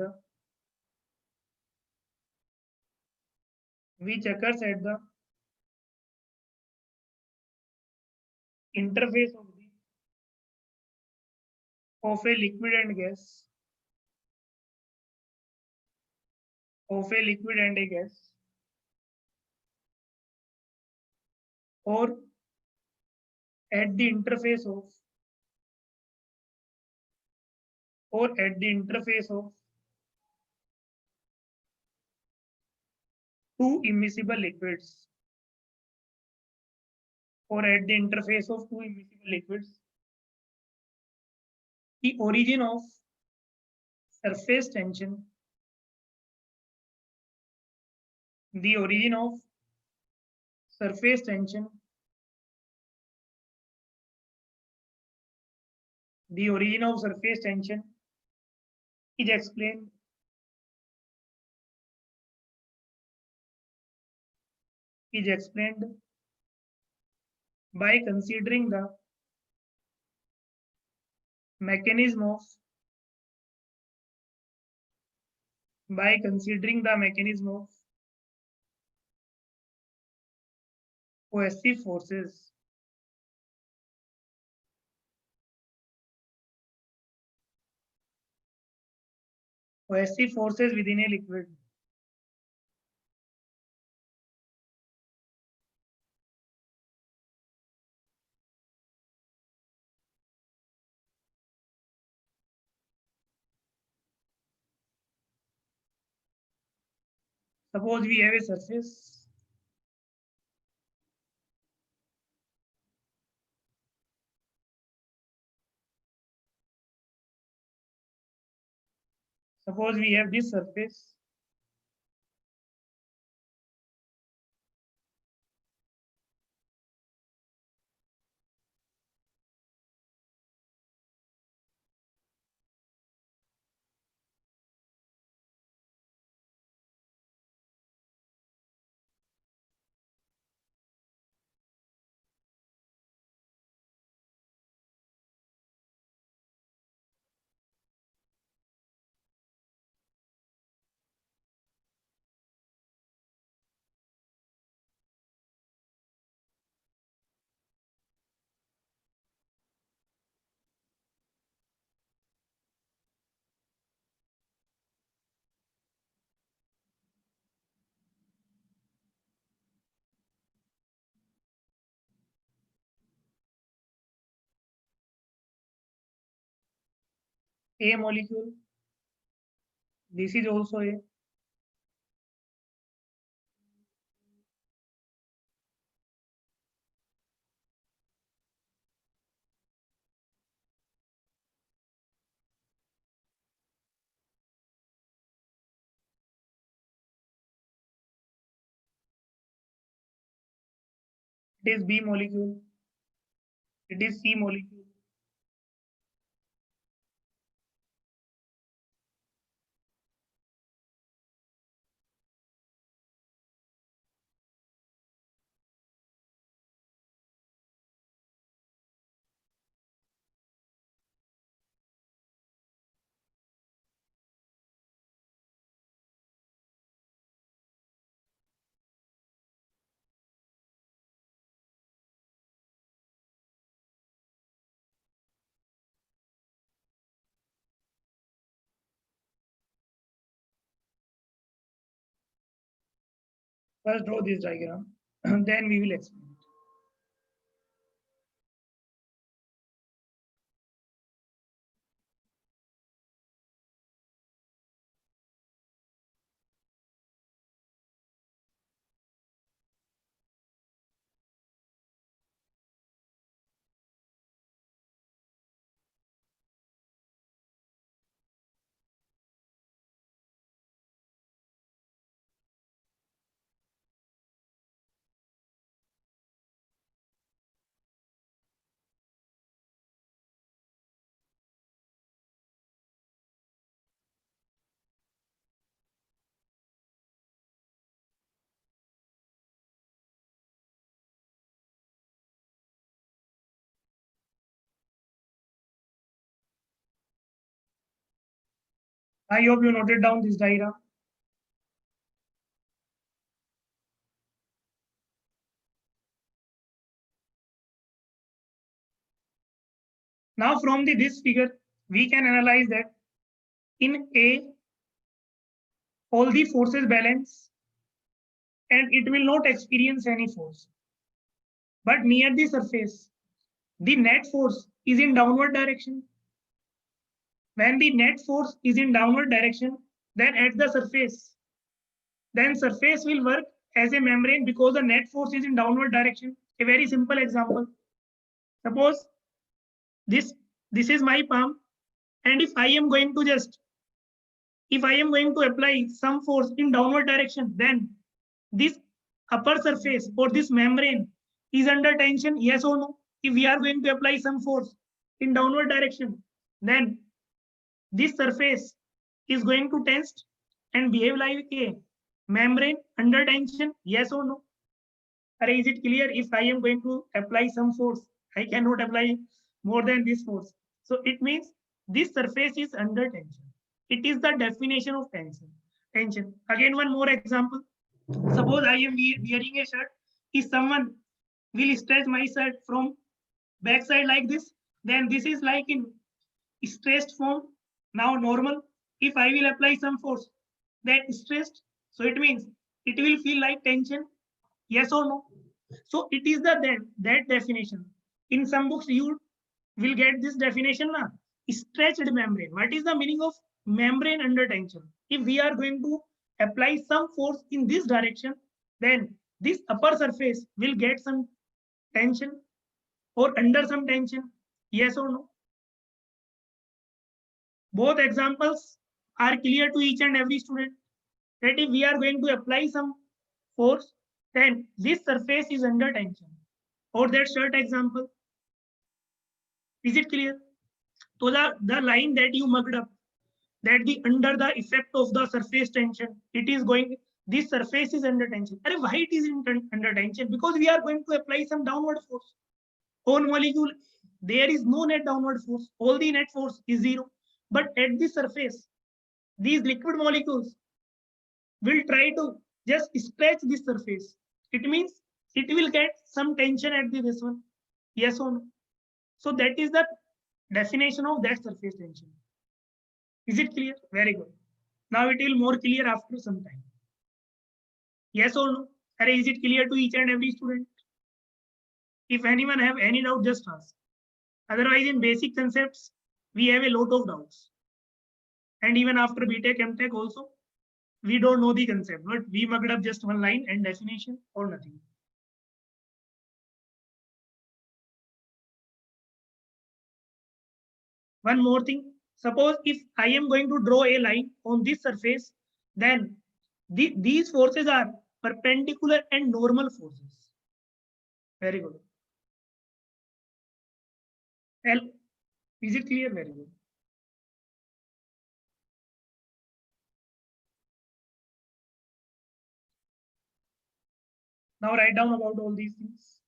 the interface of a liquid and gas of a liquid and a gas or at the interface of two immiscible liquids or at the interface of two immiscible liquids, the origin of surface tension, the origin of surface tension, the origin of surface tension is explained by considering the mechanism of cohesive forces. Cohesive forces within a liquid. Suppose we have a surface. Suppose we have this surface. A molecule. This is also a it is B molecule. It is C molecule. First draw this diagram, then we will explain. I hope you noted down this diagram. Now from this figure, we can analyze that in A, all the forces balance and it will not experience any force. But near the surface, the net force is in downward direction. When the net force is in downward direction, then at the surface, then surface will work as a membrane because the net force is in downward direction. A very simple example. Suppose this this is my palm, and if I am going to apply some force in downward direction, then this upper surface or this membrane is under tension, yes or no? If we are going to apply some force in downward direction, then this surface is going to tense and behave like a membrane under tension, yes or no? Or is it clear? If I am going to apply some force, I cannot apply more than this force. So it means this surface is under tension. It is the definition of tension. Tension. Again, one more example. Suppose I am wearing a shirt. If someone will stretch my shirt from backside like this, then this is like in stressed form. Now normal. If I will apply some force, that stressed. So it means it will feel like tension. Yes or no? So it is that definition. In some books, you will get this definition na stretched membrane. What is the meaning of membrane under tension? If we are going to apply some force in this direction, then this upper surface will get some tension or under some tension. Yes or no? Both examples are clear to each and every student that if we are going to apply some force, then this surface is under tension. Or that shirt example. Is it clear? So the line that you mugged up, that the under the effect of the surface tension, it is going, this surface is under tension. And why it is under tension? Because we are going to apply some downward force. On molecule, there is no net downward force. All the net force is zero. But at the surface, these liquid molecules will try to just stretch this surface. It means it will get some tension at this one. Yes or no? So that is the definition of that surface tension. Is it clear? Very good. Now it will more clear after some time. Yes or no? Or is it clear to each and every student? If anyone have any doubt, just ask. Otherwise, in basic concepts, we have a lot of doubts. And even after BTech, MTech also, we don't know the concept, but we mugged up just one line and definition or nothing. One more thing. Suppose if I am going to draw a line on this surface, then these forces are perpendicular and normal forces. Very good. L, is it clear? Very good. Now write down about all these things.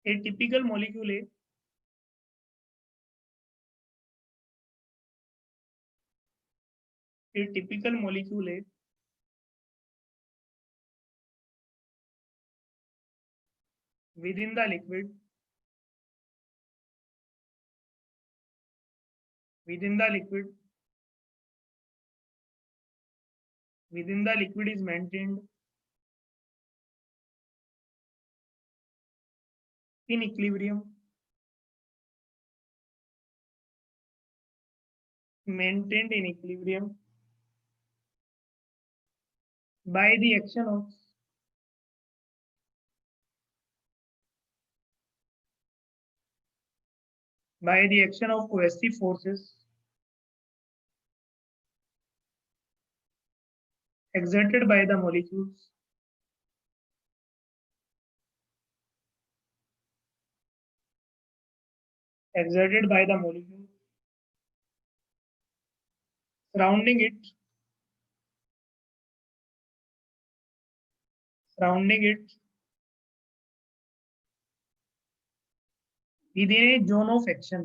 A typical molecule A within the liquid is maintained in equilibrium by the action of cohesive forces exerted by the molecules surrounding it within a zone of action.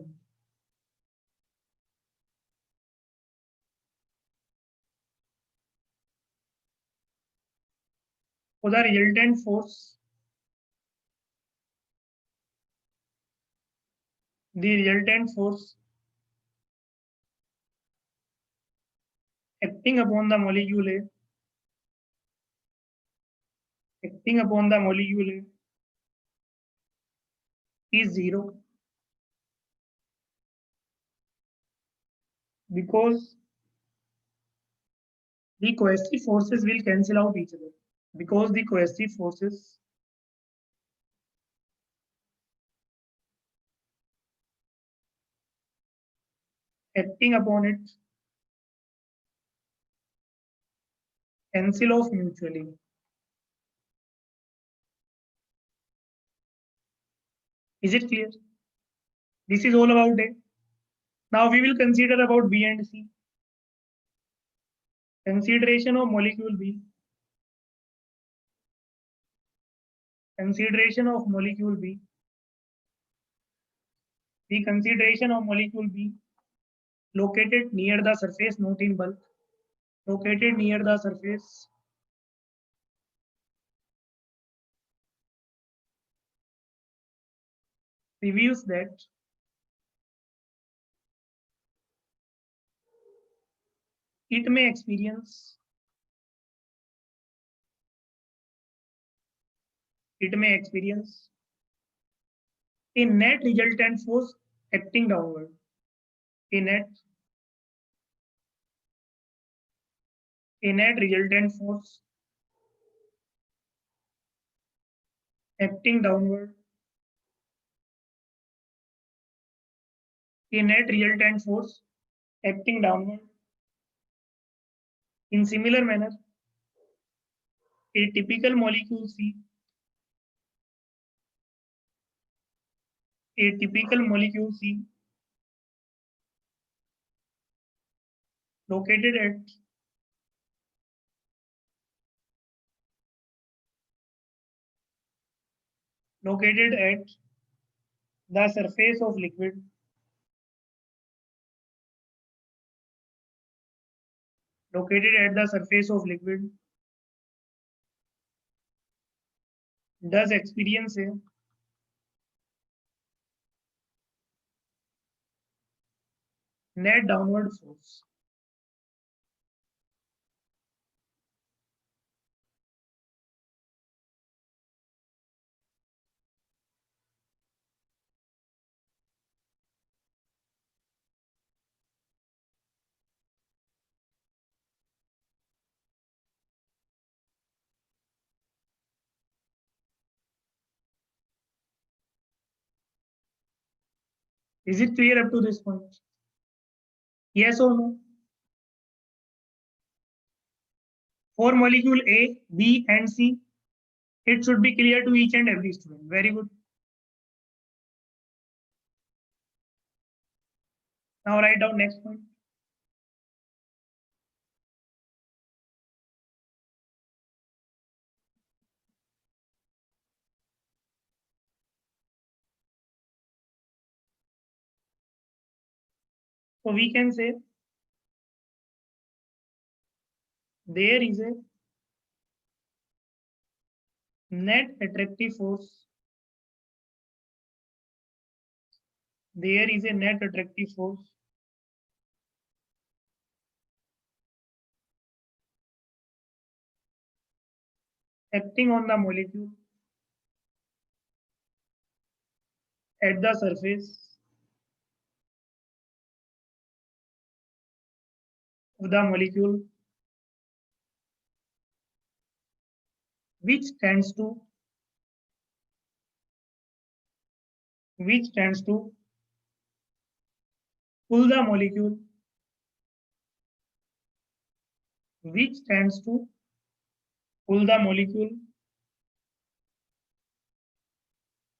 For the resultant force, the resultant force acting upon the molecule is zero because the cohesive forces will cancel out each other. Because the cohesive forces acting upon it cancel off mutually. Is it clear? This is all about A. Now we will consider about B and C. Consideration of molecule B. Consideration of molecule B. The consideration of molecule B located near the surface, not in bulk. Located near the surface reveals that it may experience a net resultant force acting downward. A net resultant force acting downward. A net resultant force acting downward. In similar manner, a typical molecule C, a typical molecule C located at the surface of liquid located at the surface of liquid does experience a net downward force. Is it clear up to this point? Yes or no? For molecule A, B, and C, it should be clear to each and every student. Very good. Now write down next point. So we can say there is a net attractive force. There is a net attractive force acting on the molecule at the surface of the molecule, which tends to pull the molecule, which tends to pull the molecule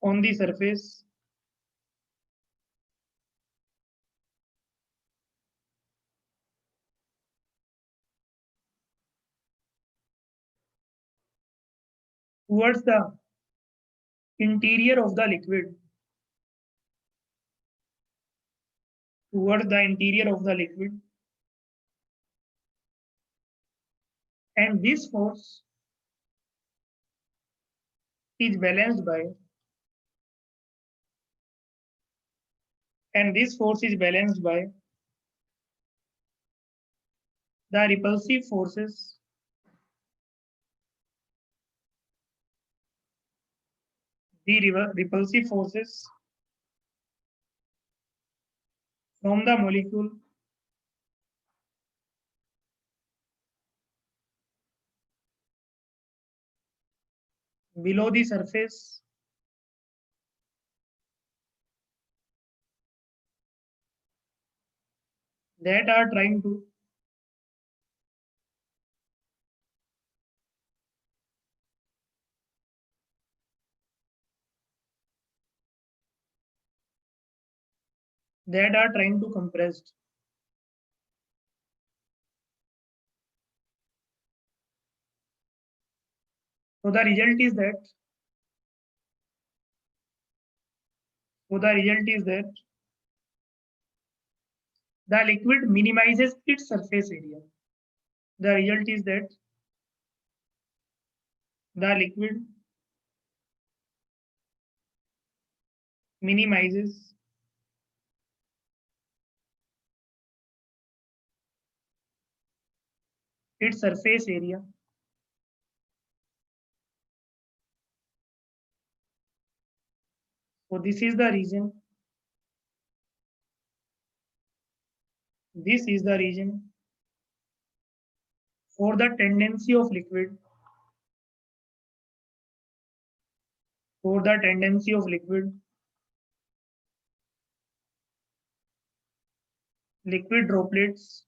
on the surface towards the interior of the liquid, towards the interior of the liquid, and this force is balanced by the repulsive forces from the molecule below the surface that are trying to compress. So the result is that the liquid minimizes its surface area. The result is that the liquid minimizes its surface area. So this is the reason. For the tendency of liquid liquid droplets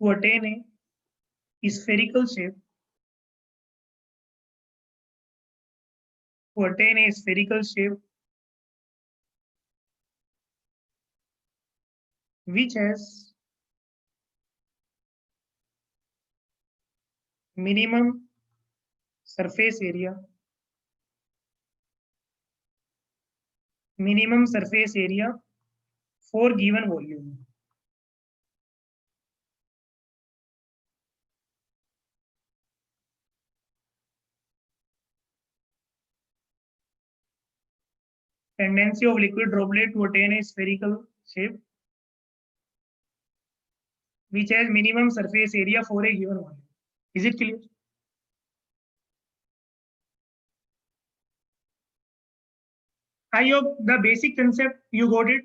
to attain a spherical shape which has minimum surface area for given volume. Tendency of liquid droplet to attain a spherical shape which has minimum surface area for a given volume. Is it clear? I hope the basic concept you got it.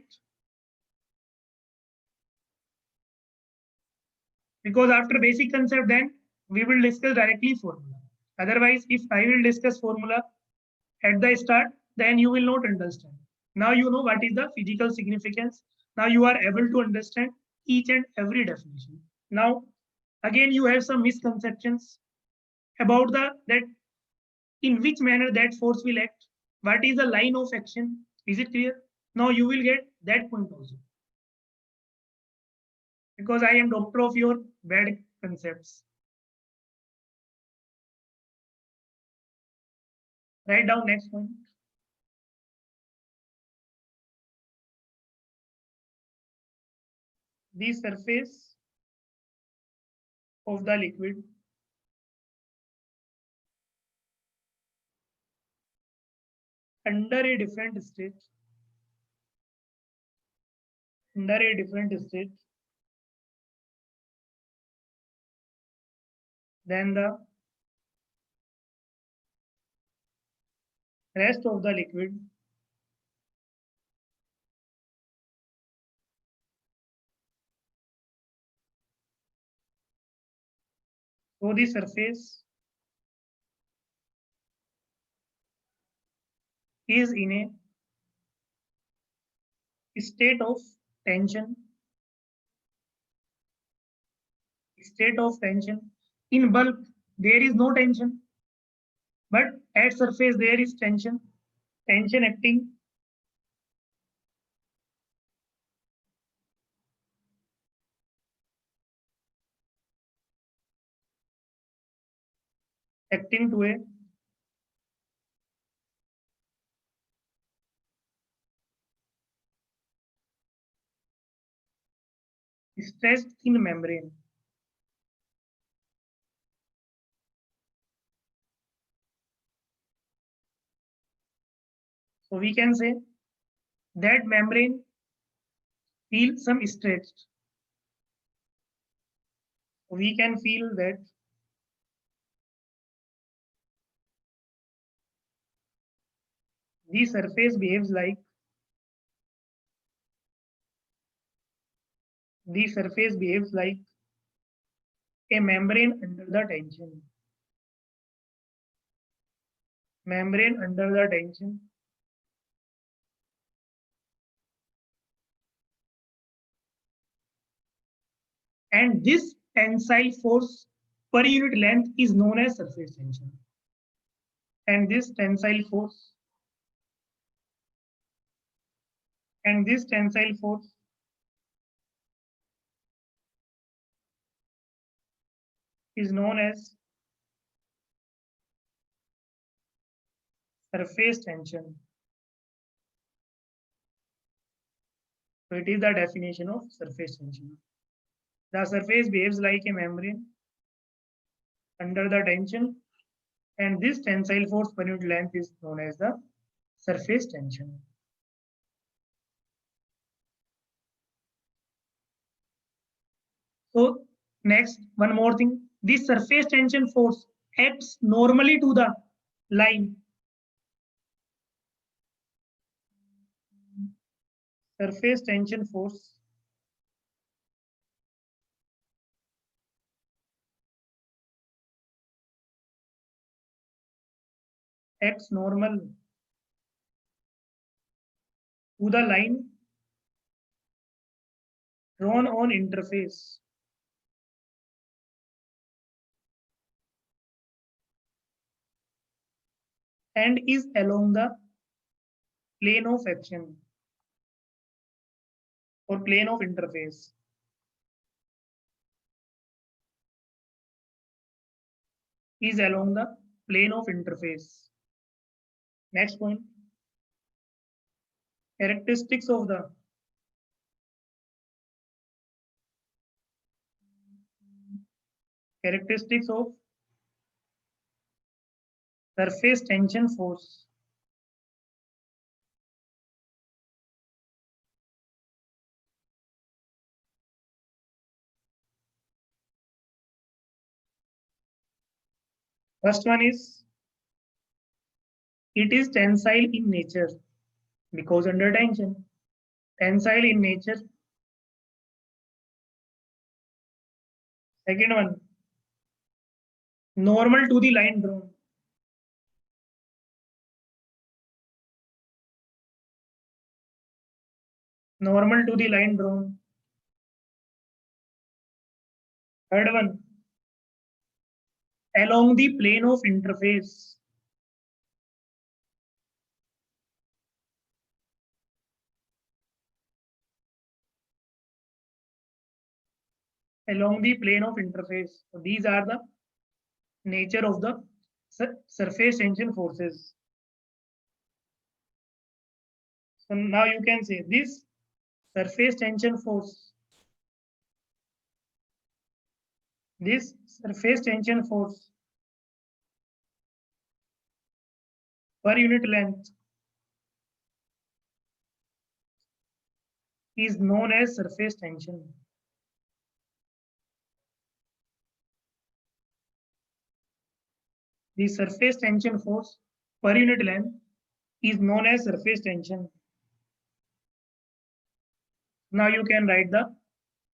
Because after basic concept, then we will discuss directly formula. Otherwise, if I will discuss formula at the start, then you will not understand. Now you know what is the physical significance. Now you are able to understand each and every definition. Now, again, you have some misconceptions about that in which manner that force will act. What is the line of action? Is it clear? Now you will get that point also. Because I am doctor of your bad concepts. Write down next point. The surface of the liquid under a different state than the rest of the liquid so the surface is in a state of tension in bulk there is no tension, but at surface there is tension acting to a stress thin membrane. So we can say that membrane feel some stress. We can feel that the surface behaves like a membrane under the tension. Membrane under the tension. And this tensile force per unit length is known as surface tension. And this tensile force is known as surface tension. So it is the definition of surface tension. The surface behaves like a membrane under the tension, and this tensile force per unit length is known as the surface tension. So next, one more thing. This surface tension force acts normally to the line. Surface tension force acts normal to the line drawn on interface. And is along the plane of action or plane of interface. Is along the plane of interface. Next point. Characteristics of the surface tension force. First one is it is tensile in nature because under tension. Tensile in nature. Second one, normal to the line drawn. Normal to the line drawn. Third one, along the plane of interface. Along the plane of interface. So these are the nature of the surface tension forces. So now you can say this surface tension force. This surface tension force per unit length is known as surface tension. The surface tension force per unit length is known as surface tension. Now you can write the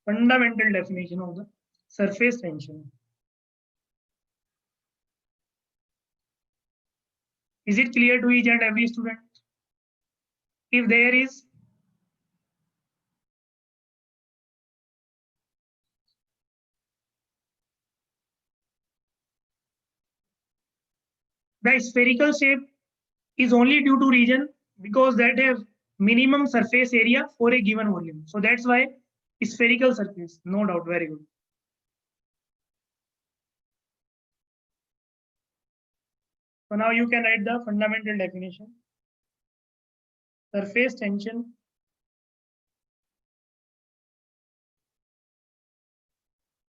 fundamental definition of the surface tension. Is it clear to each and every student? If there is, the spherical shape is only due to region because that have minimum surface area for a given volume. So that's why spherical surface, no doubt, very good. So now you can write the fundamental definition. Surface tension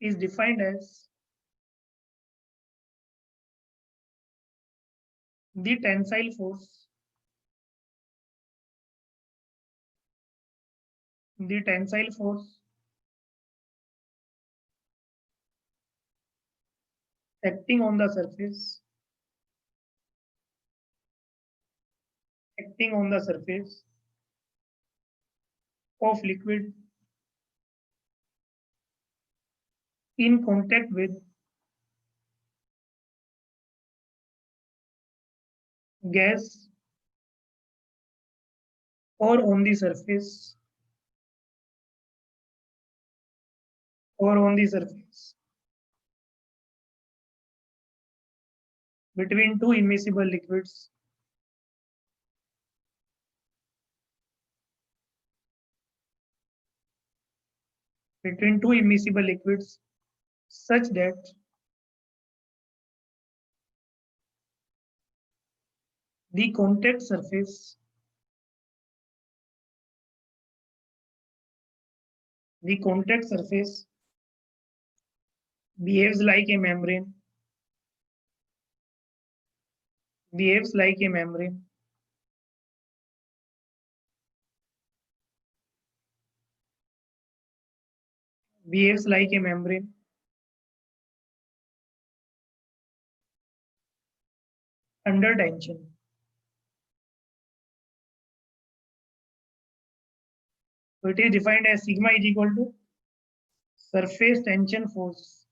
is defined as the tensile force acting on the surface of liquid in contact with gas or on the surface between two immiscible liquids such that the contact surface behaves like a membrane behaves like a membrane behaves like a membrane under tension. So it is defined as sigma is equal to surface tension force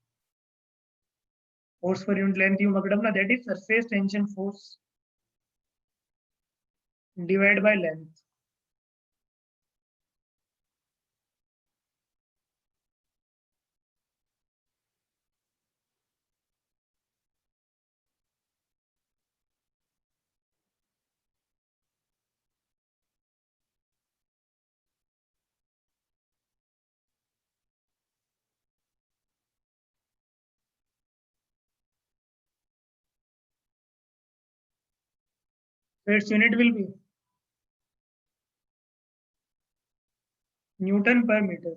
per unit length that is surface tension force divided by length. So its unit will be Newton per meter.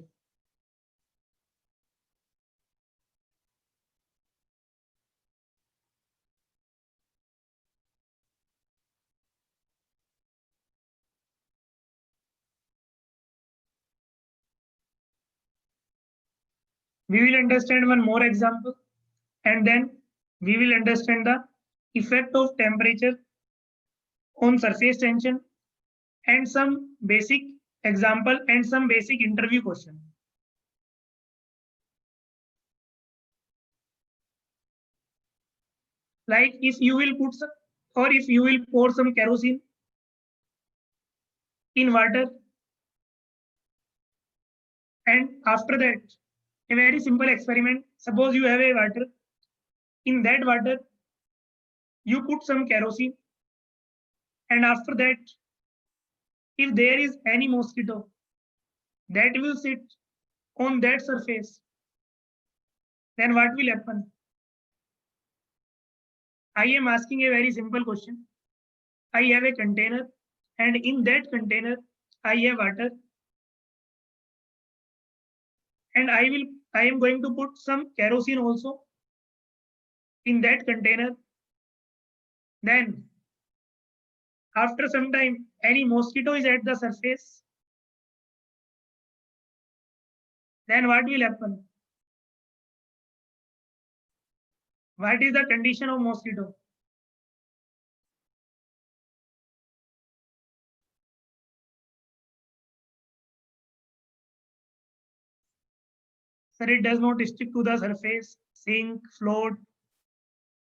We will understand one more example and then we will understand the effect of temperature on surface tension and some basic example and some basic interview question. Like if you will put some, or if you will pour some kerosene in water, and after that a very simple experiment, suppose you have a water, in that water you put some kerosene, and after that if there is any mosquito that will sit on that surface, then what will happen? I am asking a very simple question. I have a container, and in that container I have water, and I am going to put some kerosene also in that container. Then after some time any mosquito is at the surface, then what will happen? What is the condition of mosquito? Sir, it does not stick to the surface, sink, float,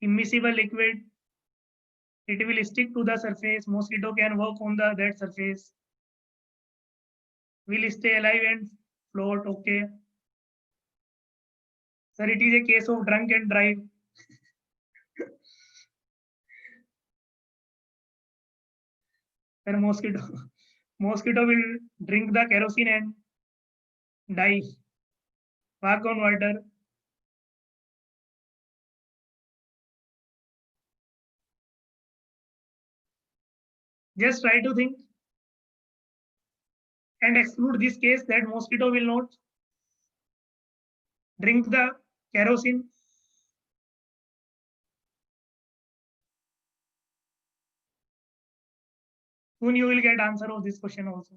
immiscible liquid. It will stick to the surface. Mosquito can work on that surface. Will stay alive and float. Okay. Sir, it is a case of drunk and drive. Sir, mosquito will drink the kerosene and die. Walk on water. Just try to think and exclude this case that mosquito will not drink the kerosene. Soon you will get answer of this question also.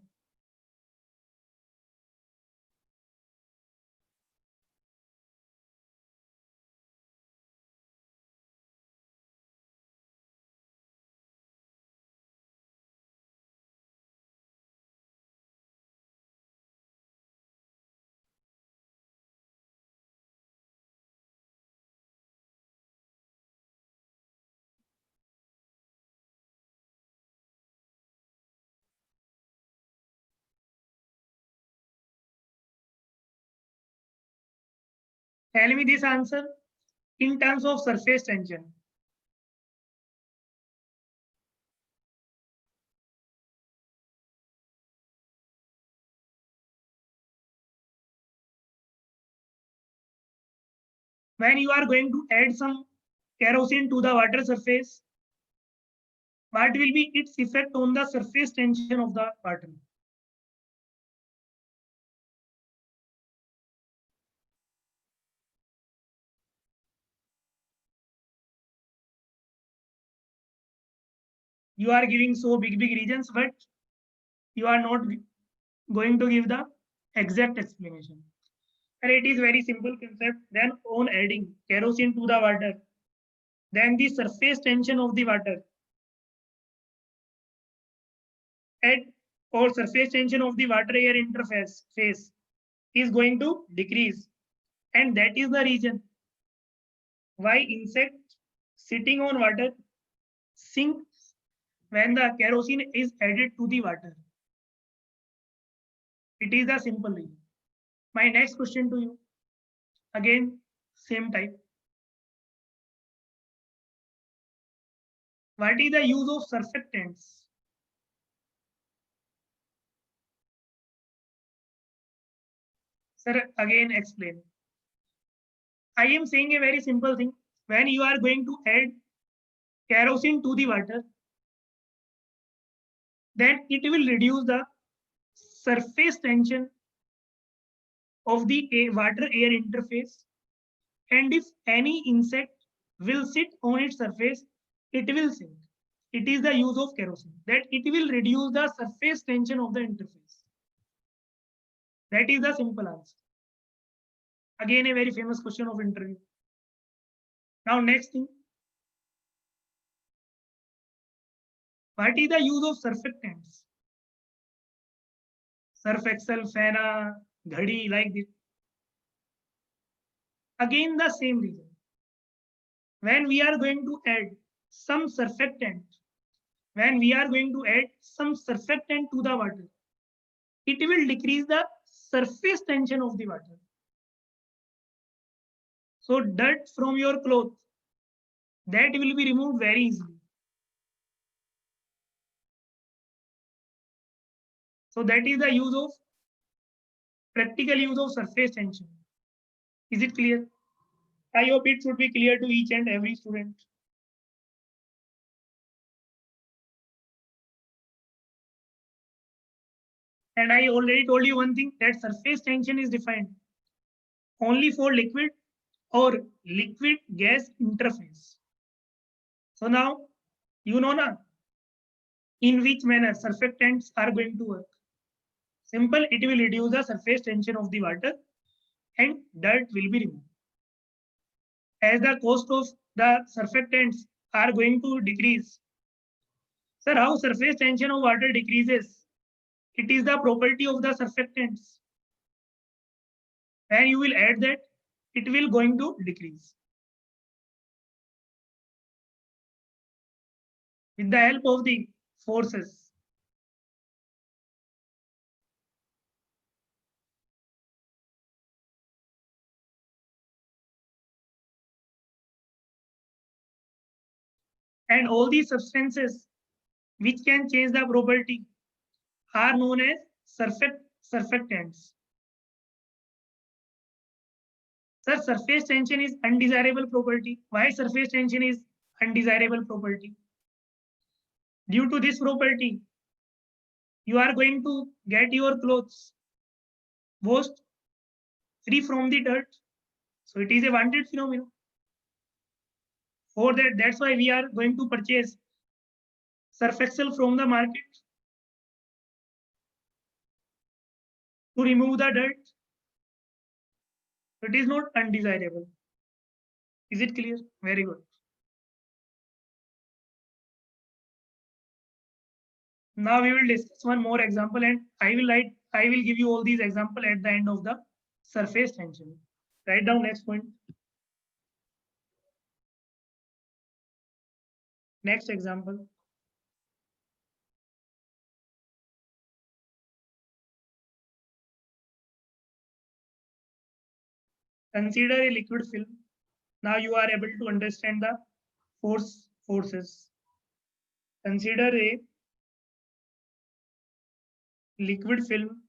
Tell me this answer in terms of surface tension. When you are going to add some kerosene to the water surface, what will be its effect on the surface tension of the water? You are giving so big reasons, but you are not going to give the exact explanation. And it is very simple concept. Then on adding kerosene to the water, then the surface tension of the water at or surface tension of the water air interface phase is going to decrease. And that is the reason why insect sitting on water sink when the kerosene is added to the water. It is a simple reason. My next question to you, again, same type. What is the use of surfactants? Sir, again explain. I am saying a very simple thing. When you are going to add kerosene to the water, then it will reduce the surface tension of the water air interface. And if any insect will sit on its surface, it will sink. It is the use of kerosene that it will reduce the surface tension of the interface. That is the simple answer. Again, a very famous question of interview. Now, next thing. What is the use of surfactants? Surf excel, Fena, Ghadi, like this. Again, the same reason. When we are going to add some surfactant, when we are going to add some surfactant to the water, it will decrease the surface tension of the water. So dirt from your clothes, that will be removed very easily. So that is the use of practical use of surface tension. Is it clear? I hope it should be clear to each and every student. And I already told you one thing, that surface tension is defined only for liquid or liquid gas interface. So now you know now in which manner surfactants are going to work. Simple, it will reduce the surface tension of the water and dirt will be removed. As the cost of the surfactants are going to decrease. Sir, how surface tension of water decreases? It is the property of the surfactants. When you will add that, it will going to decrease. With the help of the forces. And all these substances which can change the property are known as surfactants. Sir, surface tension is undesirable property. Why surface tension is undesirable property? Due to this property, you are going to get your clothes washed free from the dirt. So it is a wanted phenomenon. For that, that's why we are going to purchase surf excel from the market to remove the dirt. It is not undesirable. Is it clear? Very good. Now we will discuss one more example, and I will give you all these examples at the end of the surface tension. Write down next point. Next example. Consider a liquid film. Now you are able to understand the forces. Consider a liquid film.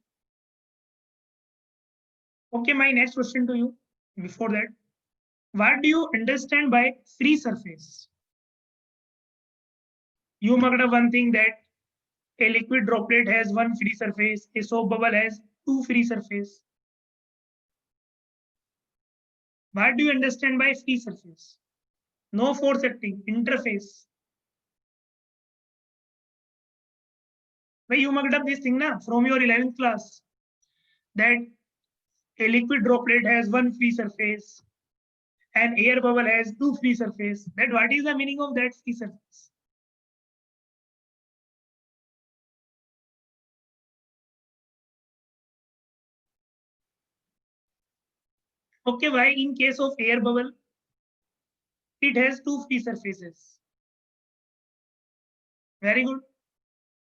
Okay, my next question to you before that. What do you understand by free surface? You must have one thing that a liquid droplet has one free surface, a soap bubble has two free surface. What do you understand by free surface? No force acting, interface. But you must have this thing na, from your 11th class that a liquid droplet has one free surface, an air bubble has two free surface. That what is the meaning of that free surface? Okay, why in case of air bubble, it has two free surfaces? Very good.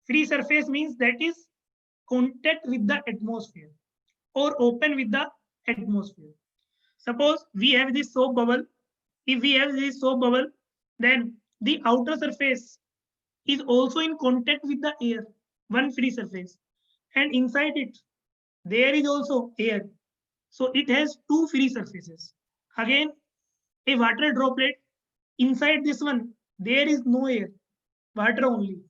Free surface means that is contact with the atmosphere or open with the atmosphere. Suppose we have this soap bubble. If we have this soap bubble, then the outer surface is also in contact with the air, one free surface. And inside it, there is also air. So it has two free surfaces. Again, a water droplet, inside this one, there is no air, water only.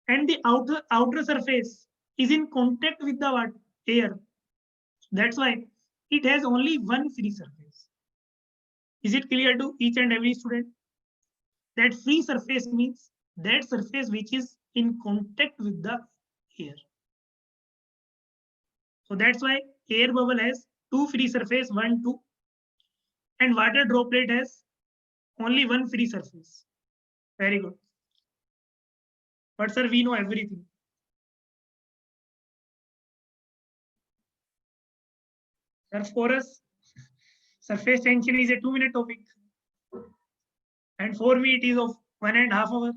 And the outer surface is in contact with the water, air. That's why it has only one free surface. Is it clear to each and every student? That free surface means that surface which is in contact with the air. So that's why air bubble has two free surface, one, two, and water droplet has only one free surface. Very good. But sir, we know everything. Sir, for us, surface tension is a 2-minute topic. And for me, it is of 1.5 hours.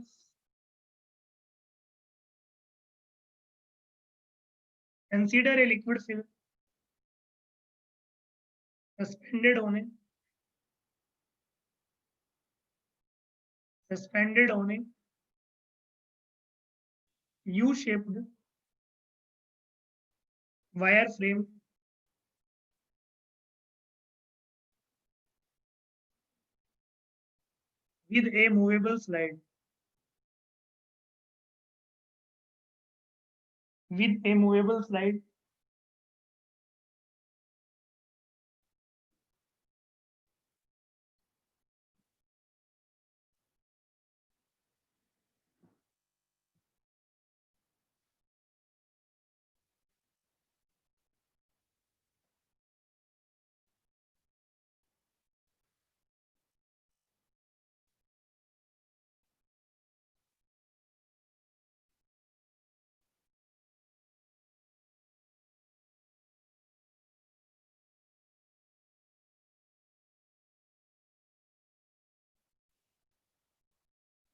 Consider a liquid film suspended on a U-shaped wire frame with a movable slide. With a movable slide.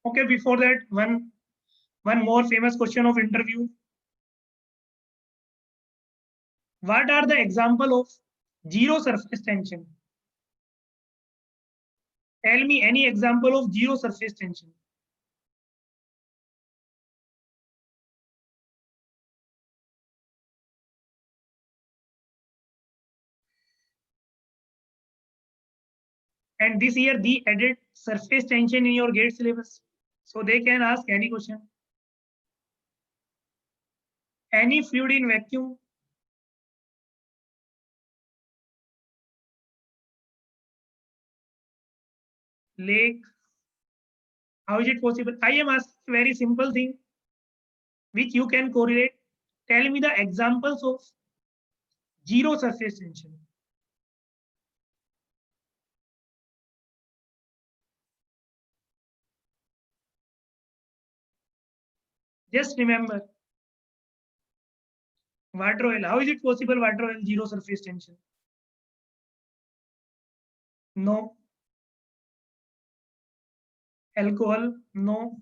Okay, before that, one more famous question of interview. What are the example of zero surface tension? Tell me any example of zero surface tension. And this year they added surface tension in your GATE syllabus. So they can ask any question. Any fluid in vacuum lake. How is it possible? I am asking a very simple thing which you can correlate. Tell me the examples of zero surface tension. Just remember, water oil. How is it possible water oil zero surface tension? No. Alcohol? No.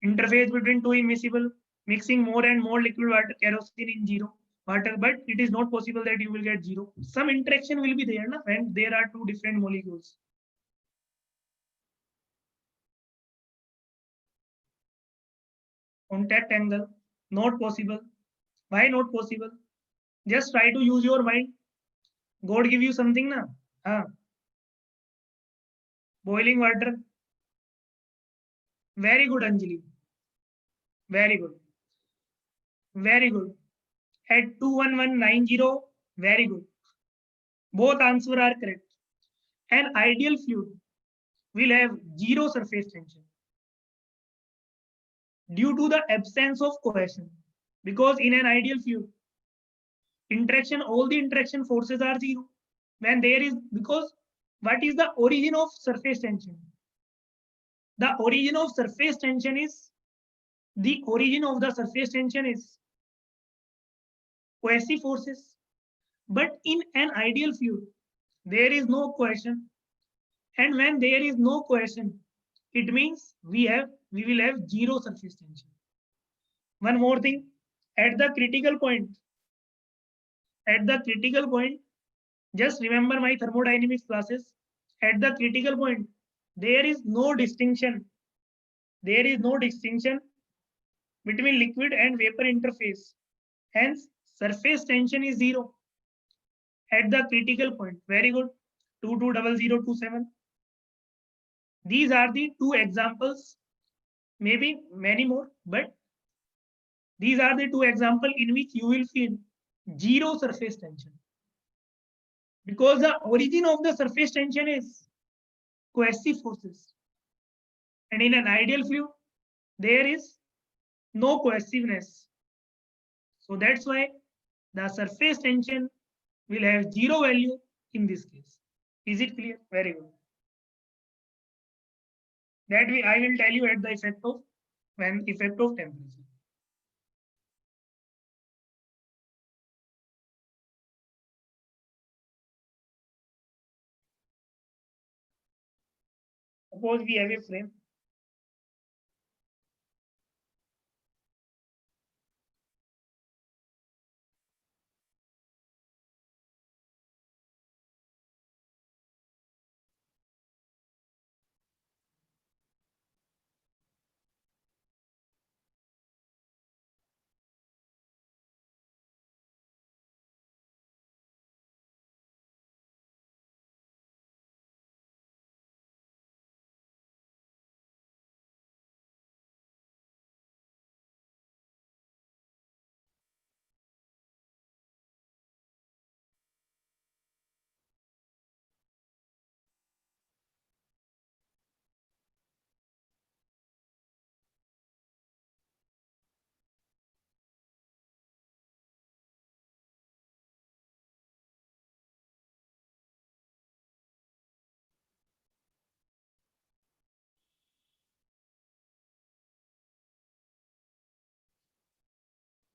Interface between two immiscible, mixing more and more liquid water, kerosene in zero water, but it is not possible that you will get zero. Some interaction will be there na, when there are two different molecules. Contact angle, not possible. Why not possible? Just try to use your mind. God give you something na. Boiling water. Very good, Anjali. Very good. Very good. At 21190. Very good. Both answers are correct. An ideal fluid will have zero surface tension due to the absence of cohesion. Because in an ideal fluid, interaction, all the interaction forces are zero. When there is, because what is the origin of surface tension? The origin of surface tension is cohesive forces. But in an ideal fluid, there is no cohesion. And when there is no cohesion, it means we will have zero surface tension. One more thing, at the critical point, just remember my thermodynamics classes. At the critical point, there is no distinction. There is no distinction between liquid and vapor interface. Hence, surface tension is zero at the critical point. Very good. 220027. These are the two examples, maybe many more, but these are the two examples in which you will feel zero surface tension. Because the origin of the surface tension is cohesive forces. And in an ideal fluid, there is no cohesiveness. So that's why the surface tension will have zero value in this case. Is it clear? Very good. That way I will tell you at the effect of temperature. Suppose we have a frame.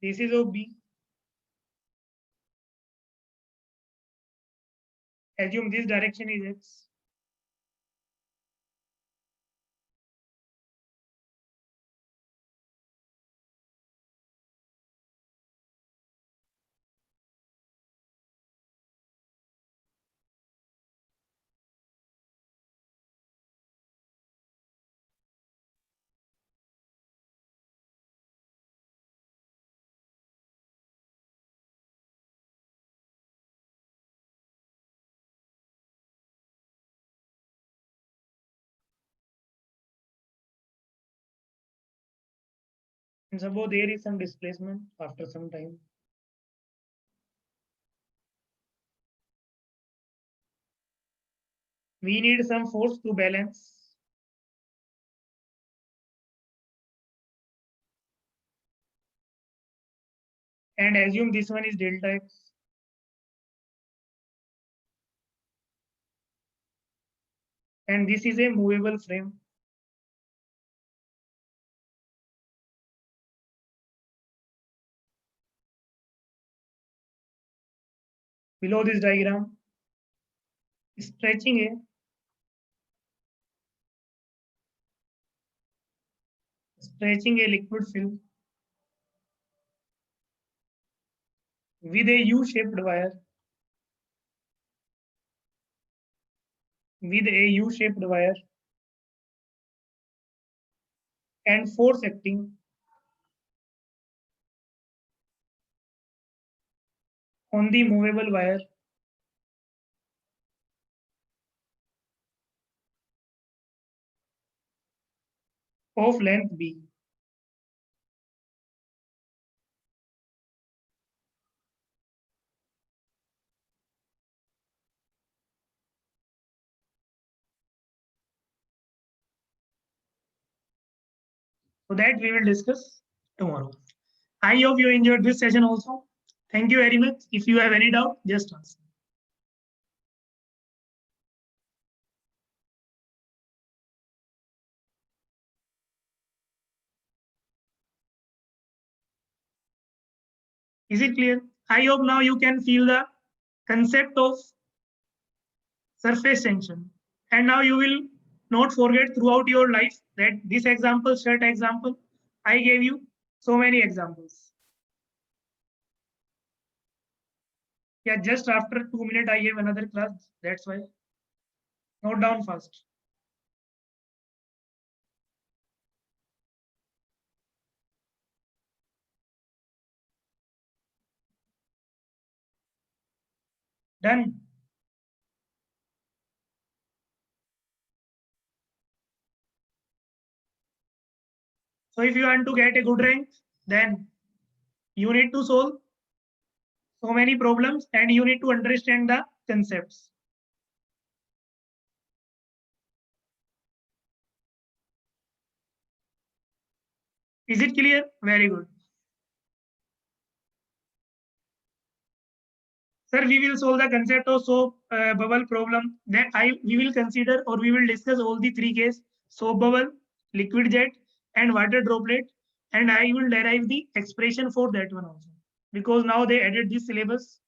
This is of B. Assume this direction is X. And suppose there is some displacement after some time. We need some force to balance. And assume this one is delta x. And this is a movable frame. Below this diagram, stretching a liquid film with a U-shaped wire. And force acting on the movable wire of length b. So that we will discuss tomorrow. I hope you enjoyed this session also. Thank you very much. If you have any doubt, just ask. Is it clear? I hope now you can feel the concept of surface tension. And now you will not forget throughout your life that this example, shirt example, I gave you so many examples. Yeah, just after 2 minutes, I have another class. That's why. Note down first. Done. So if you want to get a good rank, then you need to solve so many problems and you need to understand the concepts. Is it clear? Very good. Sir, we will solve the concept of soap bubble problem. Then we will consider or we will discuss all the three cases: soap bubble, liquid jet, and water droplet. And I will derive the expression for that one also. Because now they added this syllabus.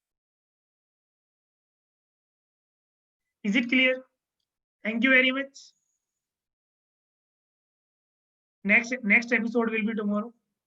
Is it clear? Thank you very much. Next episode will be tomorrow.